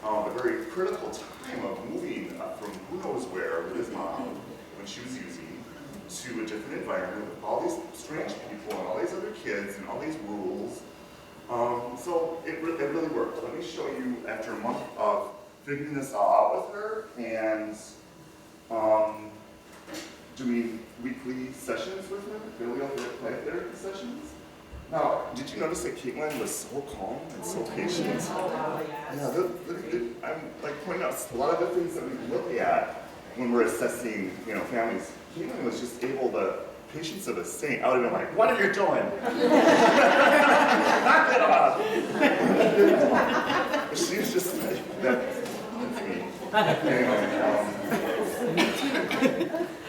a very critical time of moving from who knows where with his mom when she was using to a different environment with all these strange people and all these other kids and all these rules. So it really worked. Let me show you after a month of figuring this all out with her and doing weekly sessions with him, filial therapy sessions. Now, did you notice that Caitlin was so calm and so patient? Yeah, I'm pointing out a lot of the things that we look at when we're assessing, families. Caitlin was just able to, patience of a saint. I would have been like, what are you doing? Knock it off! She was just like, that's me. Anyway,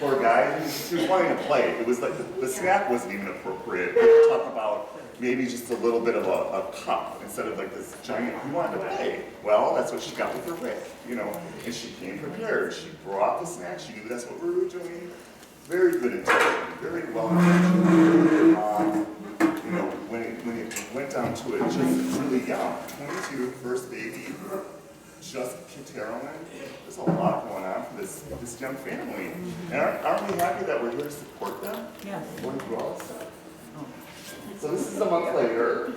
poor guy, he was wanting to play. It was like, the snack wasn't even appropriate. We could talk about maybe just a little bit of a cup instead of like this giant, he wanted to play. Well, that's what she got with her Rick, and she came prepared. She brought the snack, she knew that's what we were doing. Very good intention, very well intentioned. When it went down to it, just really young, 22, first baby, just kicked heroin. There's a lot going on for this young family. And aren't we happy that we're here to support them? Yes. Going through all this stuff. So this is a month later,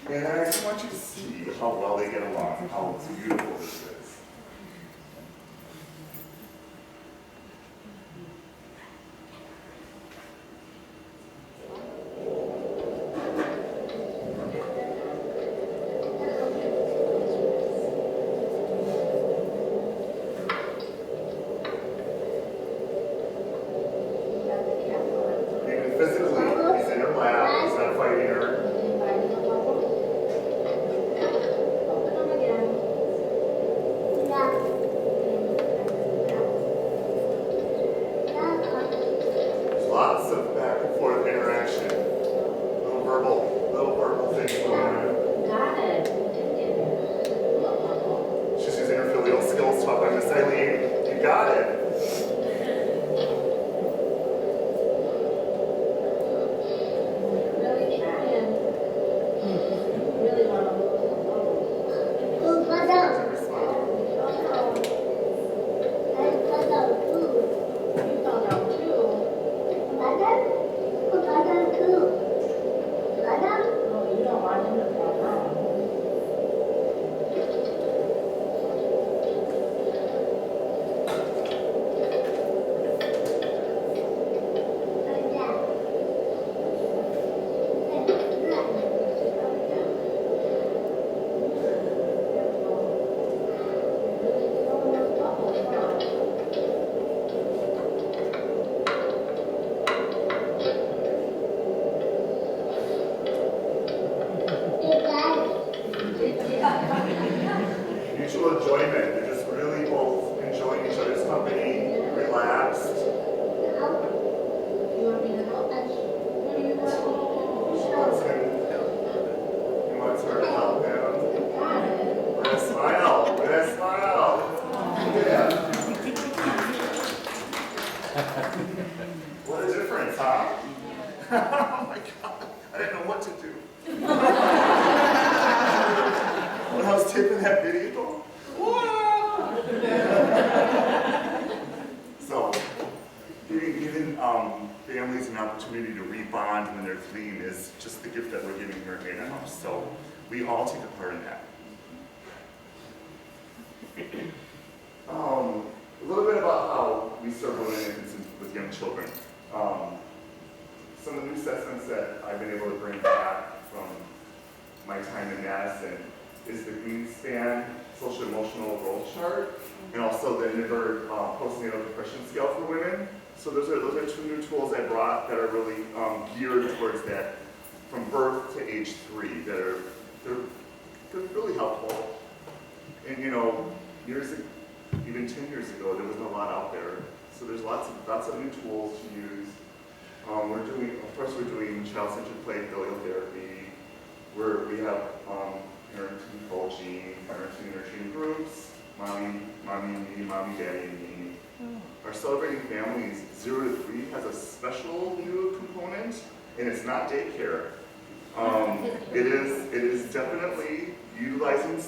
and I just want you to see how well they get along, how beautiful this is. Lots of back and forth interaction. Little verbal things going on. Got it. She's using her filial skills taught by Miss Eileen. You got it. Really trying. Really want to. Oh, put down. To respond. I put down too. You fell down too. Put down too. No, you don't want him to fall down. Oh my God, I didn't know what to do. When I was taping that video, so giving families an opportunity to rebond when they're fleeing is just the gift that we're giving here at Dana House. So we all take a part in that. A little bit about how we serve women and infants with young children. Some of the new assessments that I've been able to bring back from my time in Madison is the Greenspan Social Emotional Growth Chart, and also the Inver Postnatal Depression Scale for women. So those are two new tools I brought that are really geared towards that from birth to age 3. They're really helpful. And you know, even 10 years ago, there wasn't a lot out there. So there's lots of new tools to use. We're doing child-centered play filial therapy, where we have parenting coaching, parenting nurturing groups, mommy and me, mommy, daddy, and me. Our Celebrating Families 0 to 3 has a special new component, and it's not daycare. It is definitely utilizing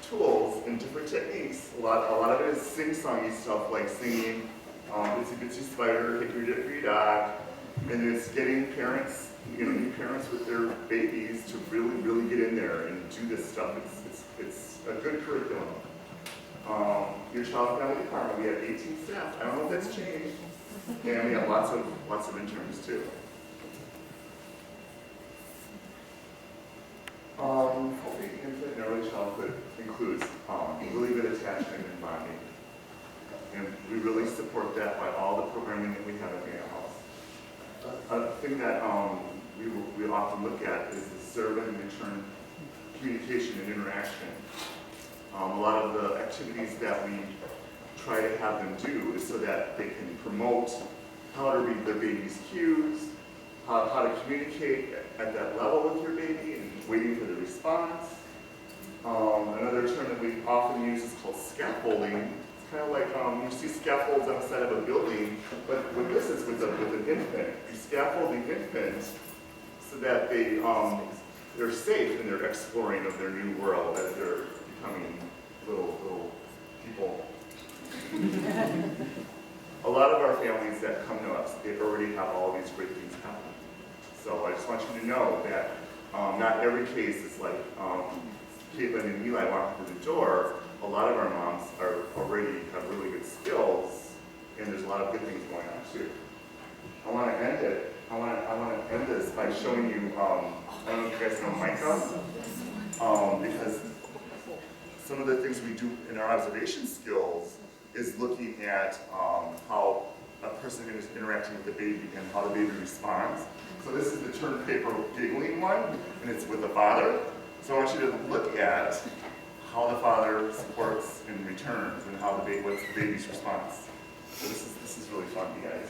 tools and different techniques. A lot of it is sing-songy stuff like singing Itsy Bitsy Spider, Hickory Dickory Dock, and it's getting parents, new parents with their babies to really get in there and do this stuff. It's a good curriculum. Your Child Family Department, we have 18 staff. I don't know if that's changed, and we have lots of interns too. Helping infant and early childhood includes really good attachment and bonding. And we really support that by all the programming that we have at Dana House. A thing that we often look at is the serve and return communication and interaction. A lot of the activities that we try to have them do is so that they can promote how to read their baby's cues, how to communicate at that level with your baby and waiting for the response. Another term that we often use is called scaffolding. It's kind of like you see scaffolds on the side of a building, but with this is with an infant. You scaffold the infant so that they're safe and they're exploring of their new world as they're becoming little people. A lot of our families that come to us, they already have all these great things happening. So I just want you to know that not every case is like Caitlin and Eli walking through the door. A lot of our moms already have really good skills, and there's a lot of good things going on too. I want to end it. I want to end this by showing you. I don't know if you guys know Micah, because some of the things we do in our observation skills is looking at how a person is interacting with the baby and how the baby responds. So this is the turn paper giggling one, and it's with the father. So I want you to look at how the father supports and returns, and how what's the baby's response. So this is really fun, you guys.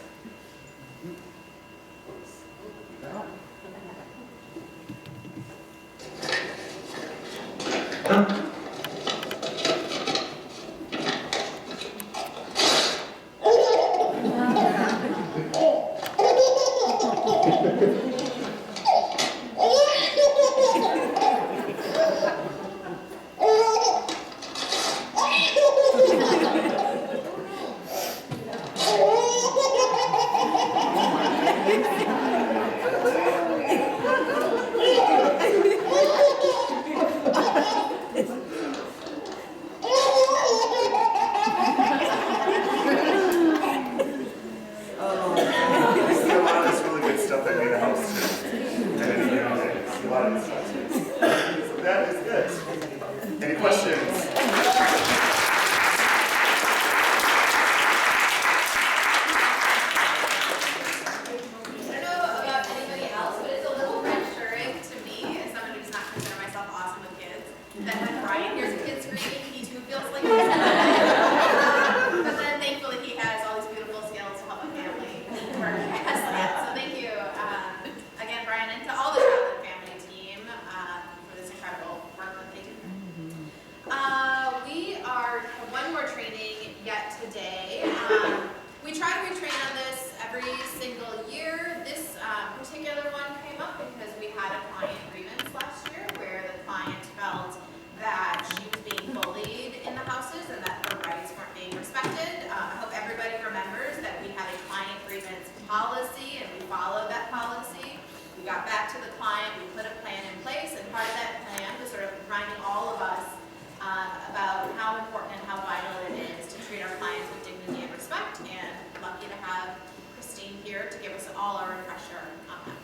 We got back to the client, we put a plan in place, and part of that plan was sort of reminding all of us about how important and how vital it is to treat our clients with dignity and respect, and lucky to have Christine here to give us all our refresher on that.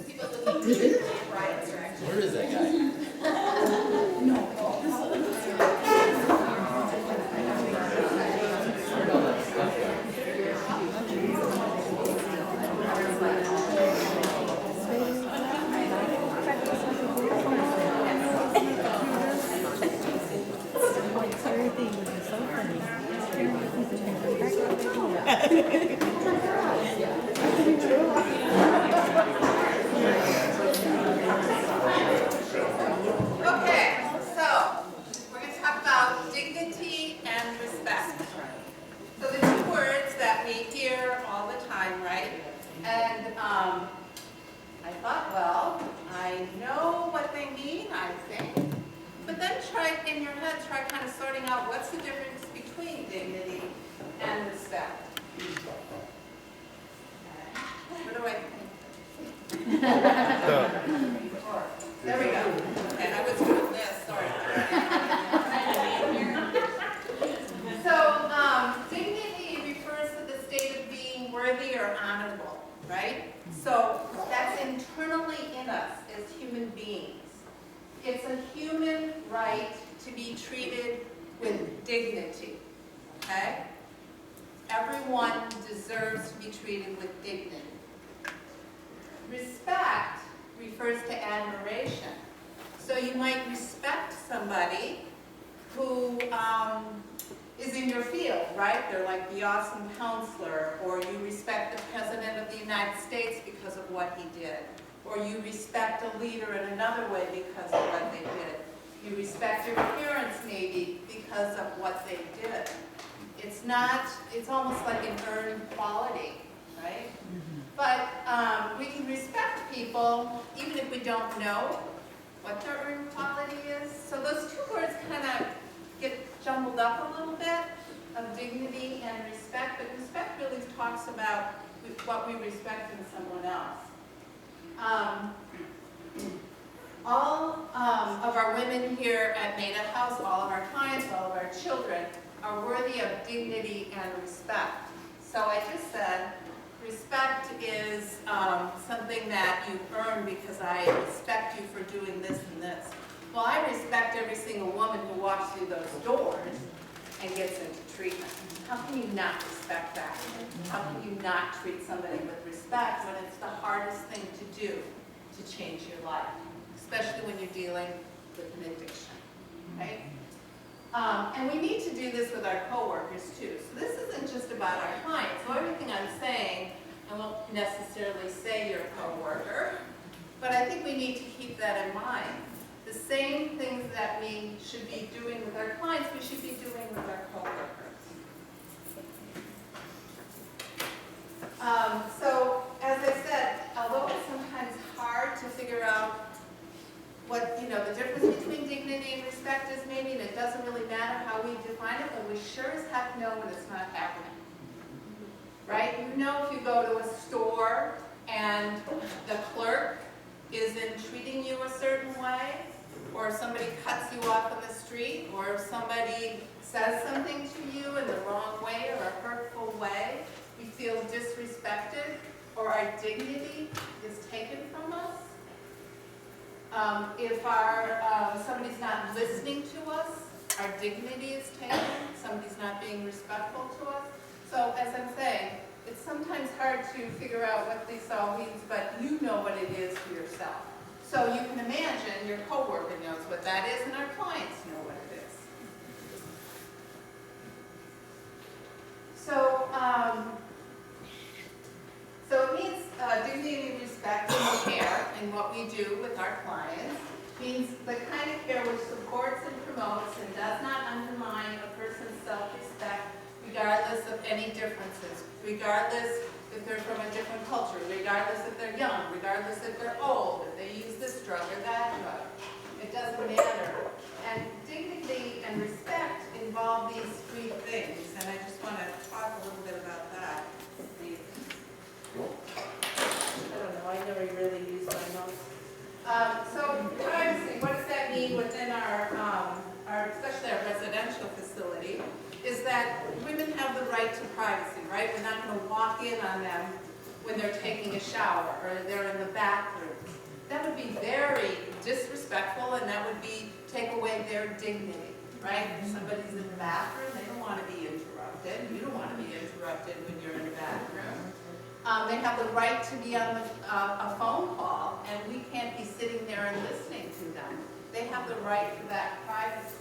People looking to Brian's direction. Where is that guy? Okay, so we're going to talk about dignity and respect. So the two words that we hear all the time, right? And I thought, well, I know what they mean, I think. But then try, in your head, try kind of sorting out what's the difference between dignity and respect. What do I think? There we go. Okay, I was doing this, sorry. So, dignity refers to the state of being worthy or honorable, right? So, that's internally in us as human beings. It's a human right to be treated with dignity, okay? Everyone deserves to be treated with dignity. Respect refers to admiration. So you might respect somebody who is in your field, right? They're like the awesome counselor, or you respect the President of the United States because of what he did, or you respect a leader in another way because of what they did. You respect your parents maybe because of what they did. It's almost like an earned quality, right? But we can respect people even if we don't know what their earned quality is. So those two words kind of get jumbled up a little bit, of dignity and respect, but respect really talks about what we respect in someone else. All of our women here at Maida House, all of our clients, all of our children are worthy of dignity and respect. So I just said, respect is something that you earn because I respect you for doing this and this. Well, I respect every single woman who walks through those doors and gets into treatment. How can you not respect that? How can you not treat somebody with respect when it's the hardest thing to do to change your life, especially when you're dealing with an addiction, right? And we need to do this with our coworkers too. So this isn't just about our clients. So everything I'm saying, I won't necessarily say you're a coworker, but I think we need to keep that in mind. The same things that we should be doing with our clients, we should be doing with our coworkers. So as I said, although it's sometimes hard to figure out what, the difference between dignity and respect is maybe, and it doesn't really matter how we define it, but we sure as heck know when it's not happening. Right? You know if you go to a store and the clerk isn't treating you a certain way, or somebody cuts you off on the street, or somebody says something to you in the wrong way or a hurtful way, we feel disrespected, or our dignity is taken from us. If somebody's not listening to us, our dignity is taken, somebody's not being respectful to us. So as I'm saying, it's sometimes hard to figure out what this all means, but you know what it is for yourself. So you can imagine your coworker knows what that is, and our clients know what it is. So, it means dignity, respect, and care in what we do with our clients. Means the kind of care which supports and promotes and does not any differences, regardless if they're from a different culture, regardless if they're young, regardless if they're old, if they use this drug or that drug. It doesn't matter. And dignity and respect involve these three things, and I just want to talk a little bit about that. I don't know, I never really use my notes. So privacy, what does that mean within our especially our residential facility, is that women have the right to privacy, right? We're not going to walk in on them when they're taking a shower or they're in the bathroom. That would be very disrespectful, and that would be take away their dignity, right? If somebody's in the bathroom, they don't want to be interrupted. You don't want to be interrupted when you're in the bathroom. They have the right to be on a phone call, and we can't be sitting there and listening to them. They have the right for that privacy.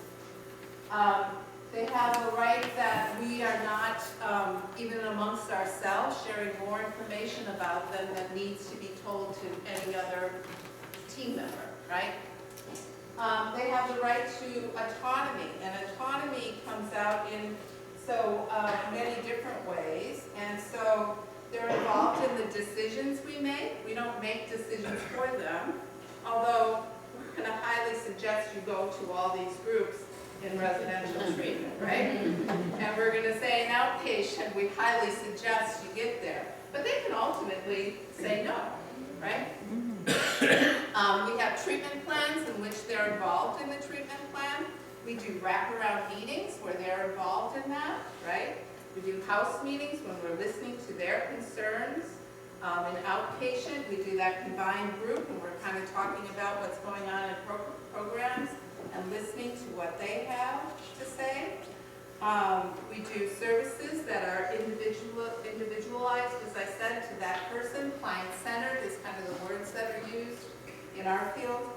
They have the right that we are not, even amongst ourselves, sharing more information about them than needs to be told to any other team member, right? They have the right to autonomy, and autonomy comes out in so many different ways, and so they're involved in the decisions we make. We don't make decisions for them, although we're going to highly suggest you go to all these groups in residential treatment, right? And we're going to say in outpatient, we highly suggest you get there. But they can ultimately say no, right? We have treatment plans in which they're involved in the treatment plan. We do wraparound meetings where they're involved in that, right? We do house meetings when we're listening to their concerns. In outpatient, we do that combined group, and we're kind of talking about what's going on in programs and listening to what they have to say. We do services that are individualized, as I said, to that person. Client-centered is kind of the words that are used in our field.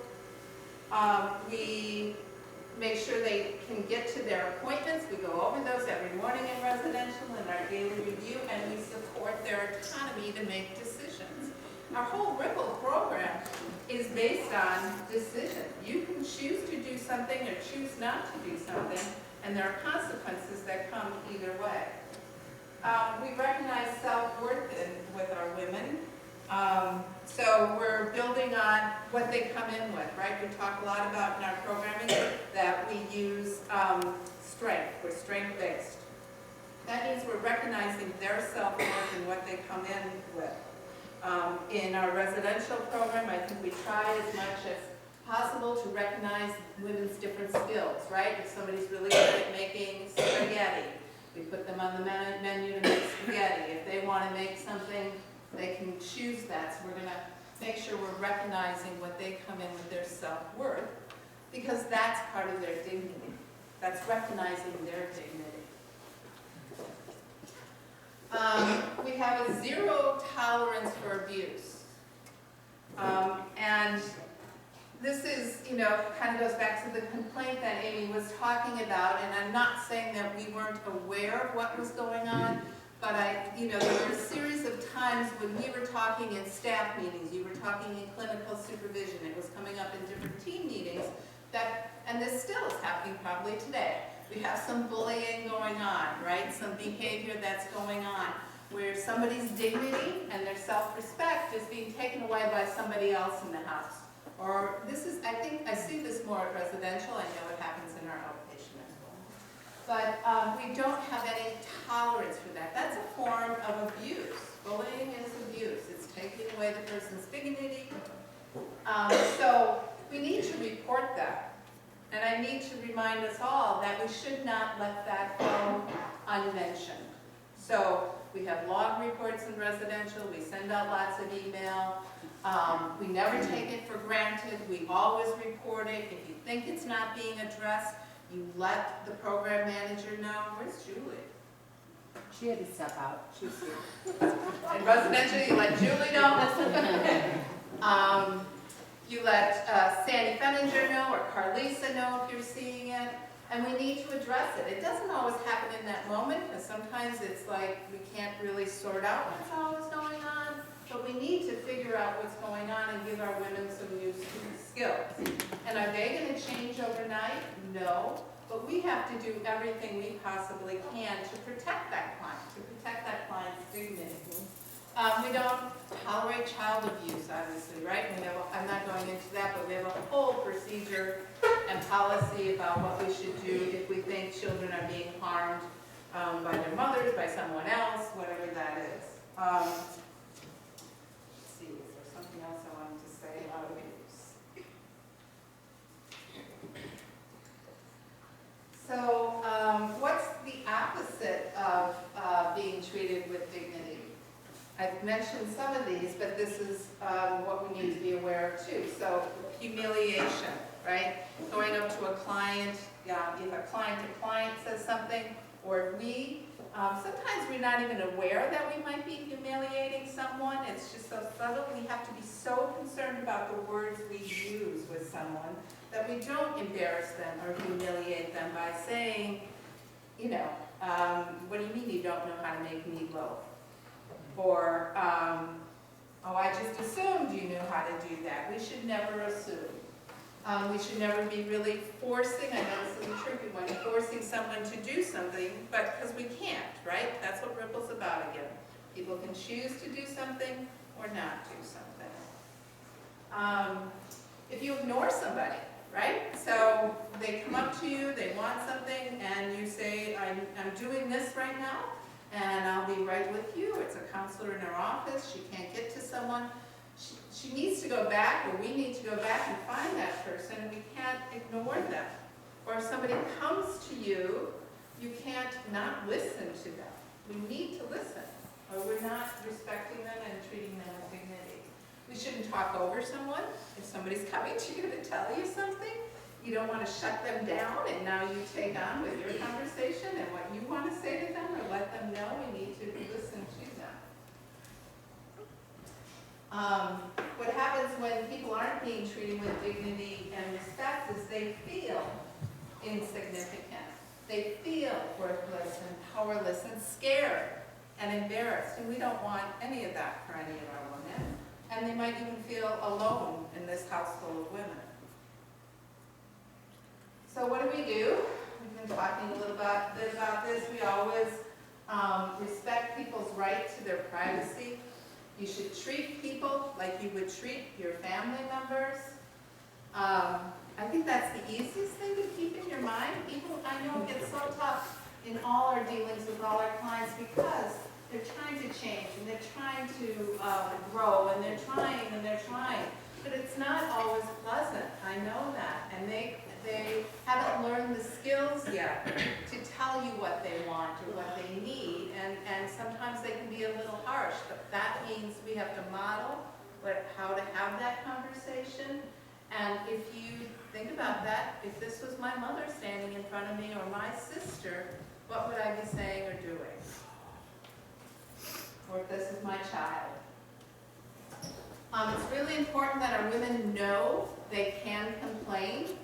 We make sure they can get to their appointments. We go over those every morning in residential in our daily review, and we support their autonomy to make decisions. Our whole Ripple program is based on decision. You can choose to do something or choose not to do something, and there are consequences that come either way. We recognize self-worth with our women. So we're building on what they come in with, right? We talk a lot about in our programming that we use strength. We're strength-based. That means we're recognizing their self-worth and what they come in with. In our residential program, I think we try as much as possible to recognize women's different skills, right? If somebody's really good at making spaghetti, we put them on the menu to make spaghetti. If they want to make something, they can choose that. So we're going to make sure we're recognizing what they come in with their self-worth, because that's part of their dignity. That's recognizing their dignity. We have a zero tolerance for abuse. And this is, kind of goes back to the complaint that Amy was talking about, and I'm not saying that we weren't aware of what was going on, but there were a series of times when we were talking in staff meetings, you were talking in clinical supervision, it was coming up in different team meetings, and this still is happening probably today. We have some bullying going on, right? Some behavior that's going on where somebody's dignity and their self-respect is being taken away by somebody else in the house. Or this is, I think, I see this more at residential. I know it happens in our outpatient as well. But we don't have any tolerance for that. That's a form of abuse. Bullying is abuse. It's taking away the person's dignity. So we need to report that. And I need to remind us all that we should not let that go unmentioned. So we have log reports in residential. We send out lots of email. We never take it for granted. We always report it. If you think it's not being addressed, you let the program manager know. Where's Julie? She had to step out. She was here. In residential, you let Julie know. You let Sandy Fenninger know or Carlisa know if you're seeing it. And we need to address it. It doesn't always happen in that moment, because sometimes it's like we can't really sort out what's always going on. But we need to figure out what's going on and give our women some new skills. And are they going to change overnight? No. but we have to do everything we possibly can to protect that client's dignity. We don't tolerate child abuse, obviously, right? I'm not going into that, but we have a whole procedure and policy about what we should do if we think children are being harmed by their mothers, by someone else, whatever that is. Let's see, is there something else I wanted to say about abuse? So, what's the opposite of being treated with dignity? I've mentioned some of these, but this is what we need to be aware of too. So, humiliation, right? Going up to a client, if a client says something, or if sometimes we're not even aware that we might be humiliating someone. It's just so subtle. We have to be so concerned about the words we use with someone that we don't embarrass them or humiliate them by saying, what do you mean you don't know how to make meatloaf? Or, oh, I just assumed you knew how to do that. We should never assume. We should never be really forcing, I know this is a tricky one, forcing someone to do something, but because we can't, right? That's what Ripple's about again. People can choose to do something or not do something. If you ignore somebody, right? So they come up to you, they want something, and you say, I'm doing this right now, and I'll be right with you. It's a counselor in her office, she can't get to someone. She needs to go back, or we need to go back and find that person, and we can't ignore them. Or if somebody comes to you, you can't not listen to them. We need to listen, or we're not respecting them and treating them with dignity. We shouldn't talk over someone. If somebody's coming to you to tell you something, you don't want to shut them down, and now you take on with your conversation and what you want to say to them, or let them know we need to listen to them. What happens when people aren't being treated with dignity and respect is they feel insignificant. They feel worthless and powerless and scared and embarrassed. And we don't want any of that for any of our women. And they might even feel alone in this house full of women. So what do? We've been talking a little bit about this. We always respect people's right to their privacy. You should treat people like you would treat your family members. I think that's the easiest thing to keep in your mind. People, I know it gets so tough in all our dealings with all our clients because they're trying to change and they're trying to grow and they're trying. But it's not always pleasant, I know that. And they haven't learned the skills yet to tell you what they want or what they need, and sometimes they can be a little harsh, but that means we have to model how to have that conversation. And if you think about that, if this was my mother standing in front of me or my sister, what would I be saying or doing? Or if this is my child. It's really important that our women know they can complain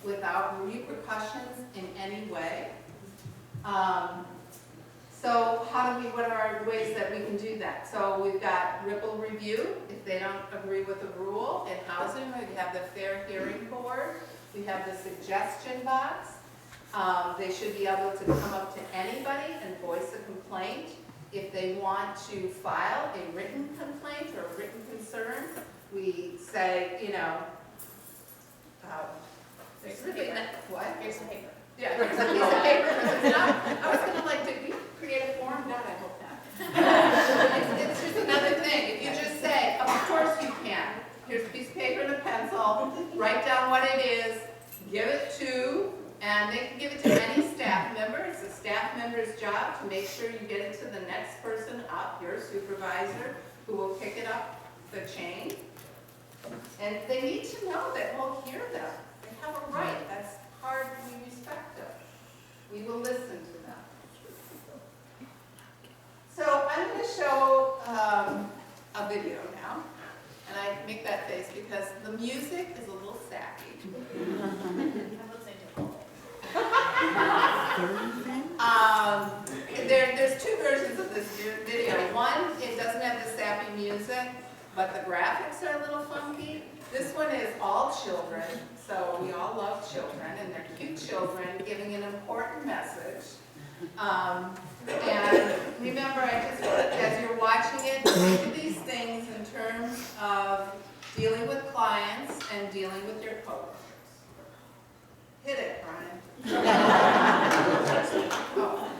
without repercussions in any way. So what are our ways that we can do that? So we've got Ripple Review. If they don't agree with a rule in housing, we have the Fair Hearing Board. We have the suggestion box. They should be able to come up to anybody and voice a complaint. If they want to file a written complaint or a written concern, we say, Here's some paper. What? Here's some paper. Yeah, there's a piece of paper. I was gonna did we create a form? God, I hope not. It's just another thing. If you just say, of course you can. Here's a piece of paper and a pencil, write down what it is, give it to, and they can give it to any staff member. It's a staff member's job to make sure you get it to the next person up, your supervisor, who will pick it up the chain. And they need to know that we'll hear them. They have a right. That's hard. We respect them. We will listen to them. So I'm going to show a video now. And I make that face because the music is a little sappy. There's two versions of this video. One, it doesn't have the sappy music, but the graphics are a little funky. This one is all children, So we all love children, and they're cute children giving an important message. And remember, as you're watching it, think of these things in terms of dealing with clients and dealing with your coworkers. Hit it, Brian. Oh.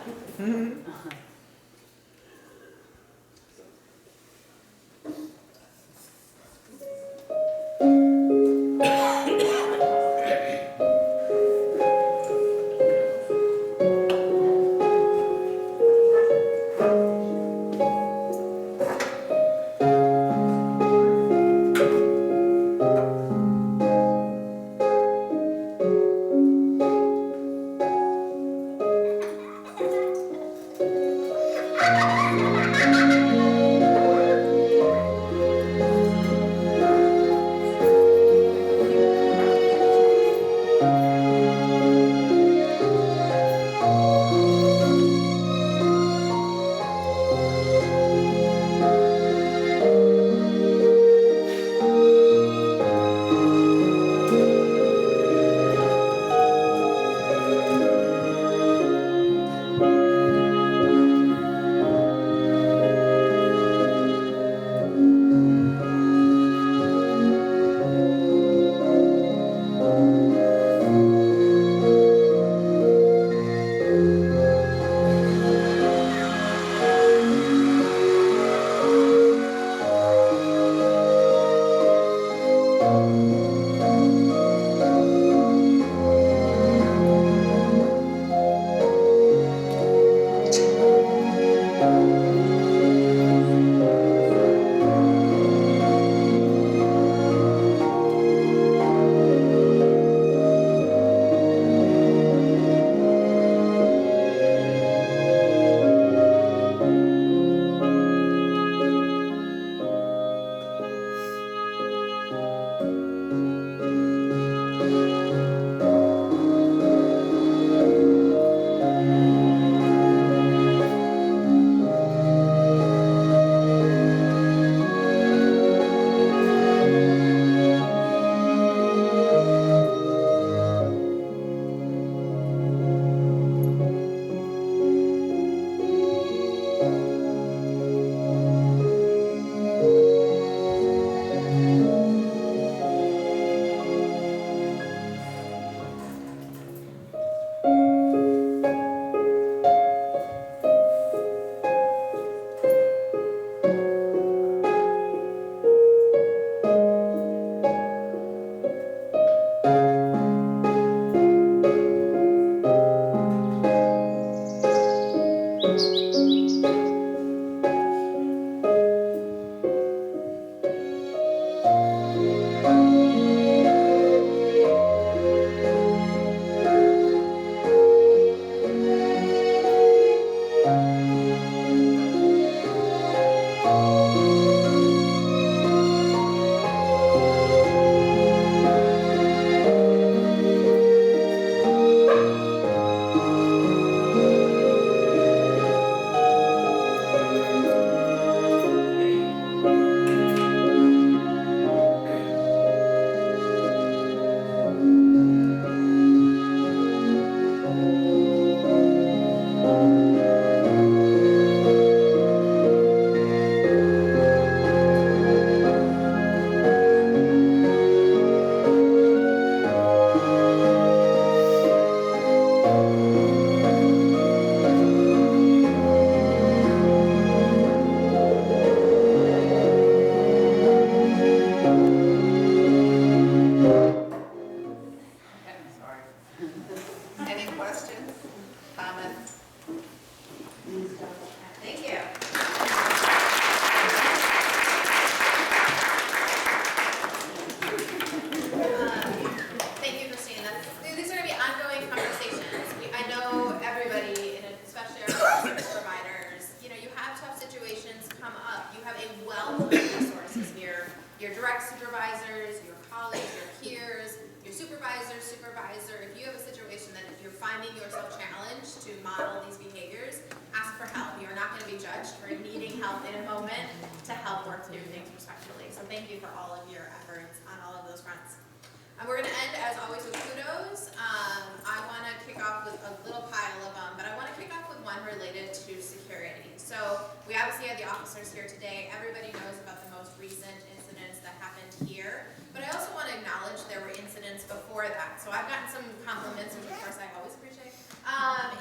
And we're gonna end, as always, with kudos. I wanna kick off with a little pile of them, but I wanna kick off with one related to security. So we obviously had the officers here today. Everybody knows about the most recent incidents that happened here. But I also wanna acknowledge there were incidents before that. So I've gotten some compliments, which of course I always appreciate,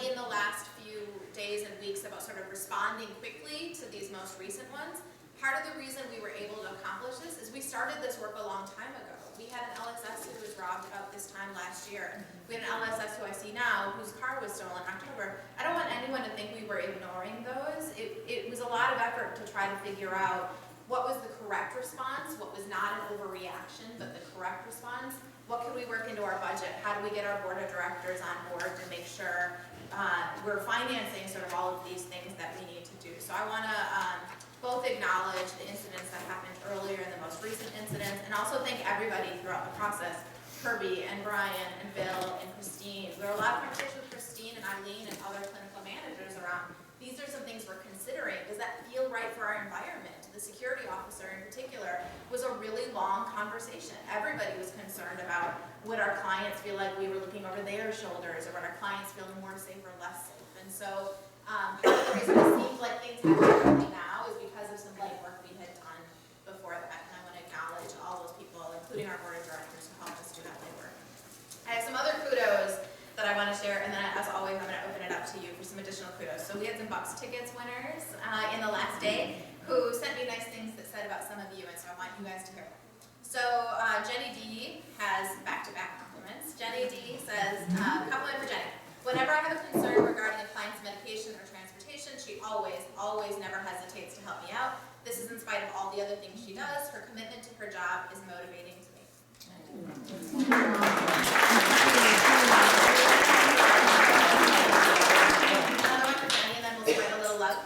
in the last few days and weeks about sort of responding quickly to these most recent ones. Part of the reason we were able to accomplish this is we started this work a long time ago. We had an LSS who was robbed about this time last year. We had an LSS who I see now whose car was stolen in October. I don't want anyone to think we were ignoring those. It was a lot of effort to try to figure out what was the correct response, what was not an overreaction, but the correct response. What can we work into our budget? How do we get our board of directors on board to make sure we're financing sort of all of these things that we need to do? So I want to both acknowledge the incidents that happened earlier and the most recent incidents, and also thank everybody throughout the process, Kirby and Brian and Bill and Christine. There are a lot of conversations with Christine and Eileen and other clinical managers around, these are some things we're considering. Does that feel right for our environment? The security officer in particular was a really long conversation. Everybody was concerned about would our clients feel like we were looking over their shoulders, or would our clients feel more safe or less safe? And so part of the reason it seems like things happen early now is because of some light work we had done before that. And I want to acknowledge all those people, including our board of directors, who helped us do that light work. I have some other kudos that I want to share, and then as always, I'm going to open it up to you for some additional kudos. So we had some Bucks tickets winners in the last day who sent me nice things that said about some of you, and so I want you guys to hear them. So Jenny D has back-to-back compliments. Jenny D says, compliment for Jenny. Whenever I have a concern regarding a client's medication or transportation, she always never hesitates to help me out. This is in spite of all the other things she does. Her commitment to her job is motivating to me. Another one for Jenny, and then we'll spread a little love.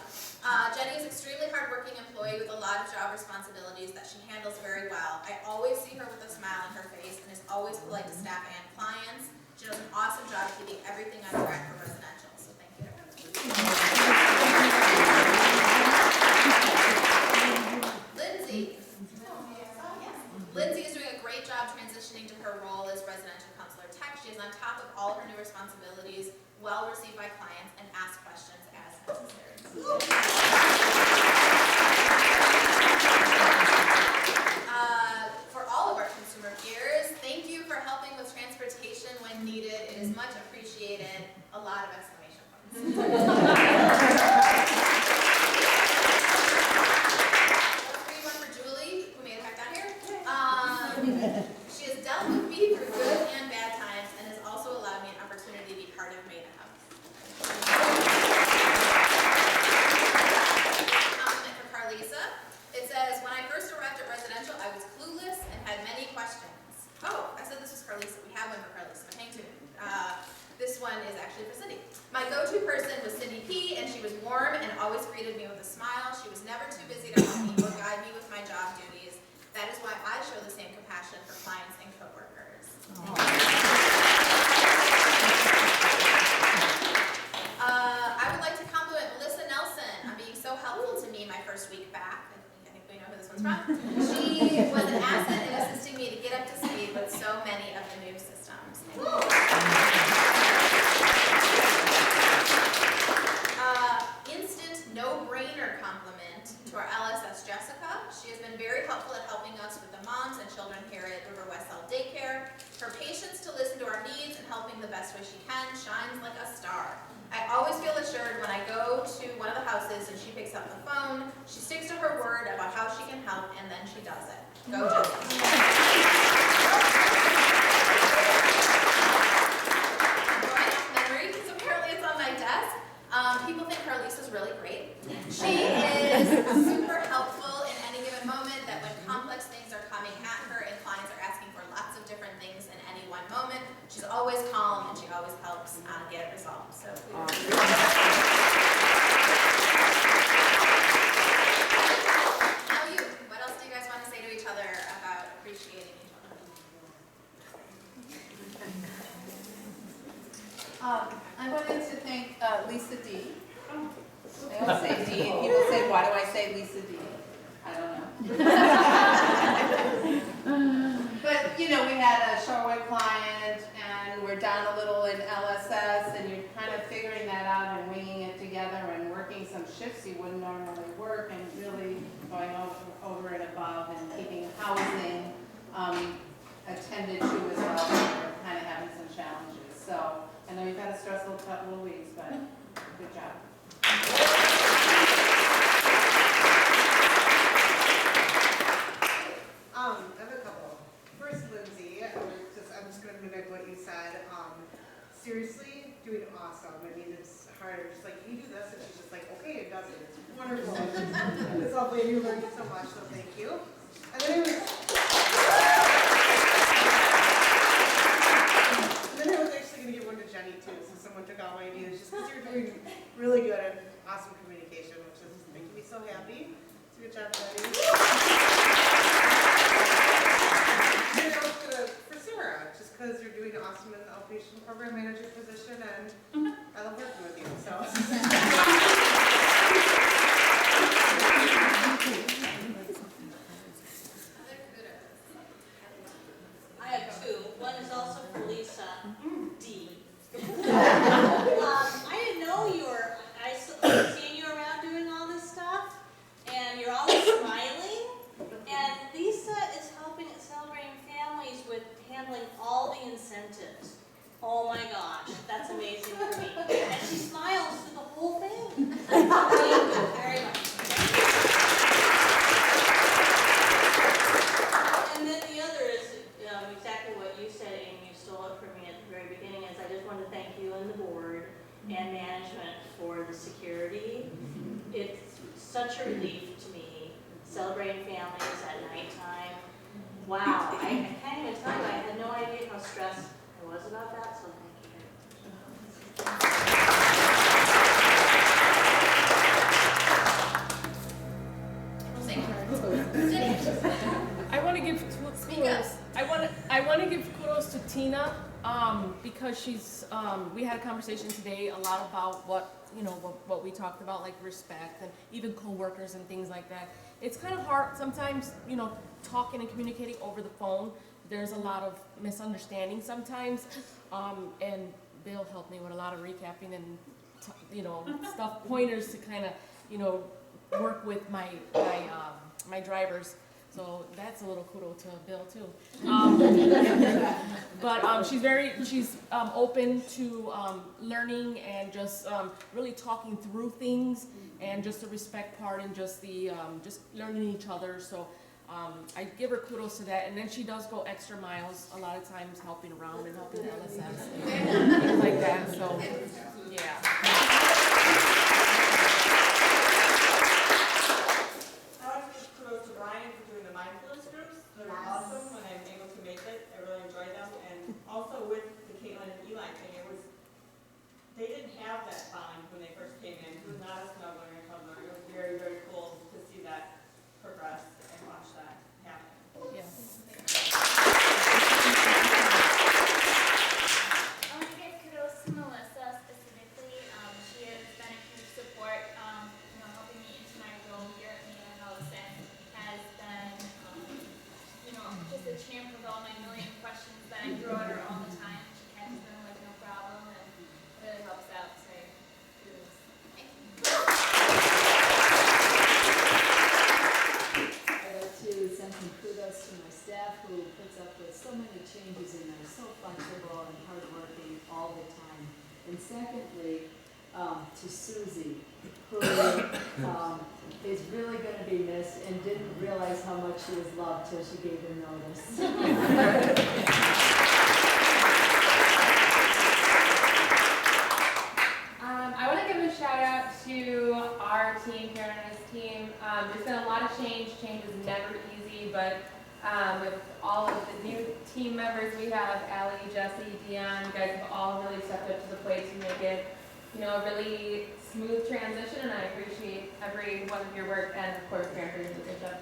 Jenny is an extremely hardworking employee with a lot of job responsibilities that she handles very well. I always see her with a smile on her face and is always polite to staff and clients. She does an awesome job keeping everything on track for residential, so thank you. Lindsay. Lindsay is doing a great job transitioning to her role as residential counselor tech. She is on top of all her new responsibilities, well received by clients, and asks questions as necessary. For all of our consumer peers, thank you for helping with transportation when needed. It is much appreciated. A lot of exclamation points. One for Julie, who made it back down here. She has dealt with me through good and bad times and has also allowed me an opportunity to be part of Maida House. Compliment for Carlisa. It says, when I first arrived at residential, I was clueless and had many questions. Oh, I said this was Carlisa. We have one for Carlisa. Hang to it. This one is actually for Cindy. My go-to person was Cindy P, and she was warm and always greeted me with a smile. She was never too busy to help me or guide me with my job duties. That is why I show the same compassion for clients and coworkers. I would like to compliment Melissa Nelson on being so helpful to me my first week back. I think we know who this one's from. She was an asset in assisting me to get up to speed with so many of the new systems. Instant no-brainer compliment to our LSS Jessica. She has been very helpful at helping us with the moms and children here at River West South Daycare. Her patience to listen to our needs and helping the best way she can shines like a star. I always feel assured when I go to one of the houses and she picks up the phone, she sticks to her word about how she can help, and then she does it. Go Jessica. Memory, because apparently it's on my desk. People think Carlisa's really great. She is super helpful in any given moment, that when complex things are coming at her and clients are asking for lots of different things in any one moment, she's always calm and she always helps get it resolved. So now you, what else do you guys want to say to each other about appreciating each other? I wanted to thank Lisa D. I always say D, and people say, why do I say Lisa D? I don't know. But, you know, we had a Shorewood client and we're down a little in LSS and you're kind of figuring that out and winging it together and working some shifts you wouldn't normally work and really going over and above and keeping housing attended to as well. We're kind of having some challenges. So I know you've had a stressful couple of weeks, but good job. I have a couple. First, Lindsay, I'm just gonna mimic what you said. Seriously, doing awesome. I mean, it's harder. Just like, you do this, and she's just like, okay, it does it. It's wonderful. It's lovely, and you learned so much, so thank you. And then I was actually gonna give one to Jenny too, so someone took all my ideas, just because you're doing really good and awesome communication, which is making me so happy. So good job, Jenny. And I was gonna, for Sarah, just because you're doing awesome in the outpatient program manager position, and I love working with you, so. I have two. One is also for Lisa D. I didn't know you were, I've seen you around doing all this stuff, and you're always smiling. And Lisa is helping at Celebrating Families with handling all the incentives. Oh my gosh, that's amazing for me. And she smiles through the whole thing. Thank you very much. And then the other is exactly what you said, Amy. You stole it from me at the very beginning. Is I just want to thank you and the board and management for the security. It's such a relief to me. Celebrating Families at nighttime. Wow, I can't even tell you. I had no idea how stressed I was about that. So thank you very much. I want to give kudos. I want to give kudos to Tina because she's. We had a conversation today a lot about what we talked about, like respect and even coworkers and things like that. It's kind of hard sometimes, talking and communicating over the phone. There's a lot of misunderstanding sometimes, and Bill helped me with a lot of recapping and stuff, pointers to kind of work with my drivers. So that's a little kudos to Bill too. But she's open to learning and just really talking through things and just the respect part and just the just learning each other. So I give her kudos to that. And then she does go extra miles a lot of times, helping around and helping the LSS and things like that. So yeah. They're awesome when I'm able to make it. I really enjoy them. And also with the Caitlin and Eli thing, they didn't have that bond when they first came in. It was not a snuggler and tumbler. It was very, very cool to see that progress and watch that happen. Yeah. I want to give kudos to Melissa specifically. She has been a huge support, helping me into my role here at Maida House and has been, just a champ with all my million questions that I throw at her all the time. She catches them like no problem and really helps out. So kudos. I'd like to send some kudos to my staff who puts up with so many changes and they're so flexible and hardworking all the time. And secondly, to Susie, who is really going to be missed and didn't realize how much she was loved till she gave him notice. I want to give a shout out to our team, Karen and his team. There's been a lot of change. Change is never easy, but with all of the new team members we have, Allie, Jesse, Dion, you guys have all really stepped up to the plate to make it, a really smooth transition, and I appreciate every one of your work, and of course, Karen, for your good job.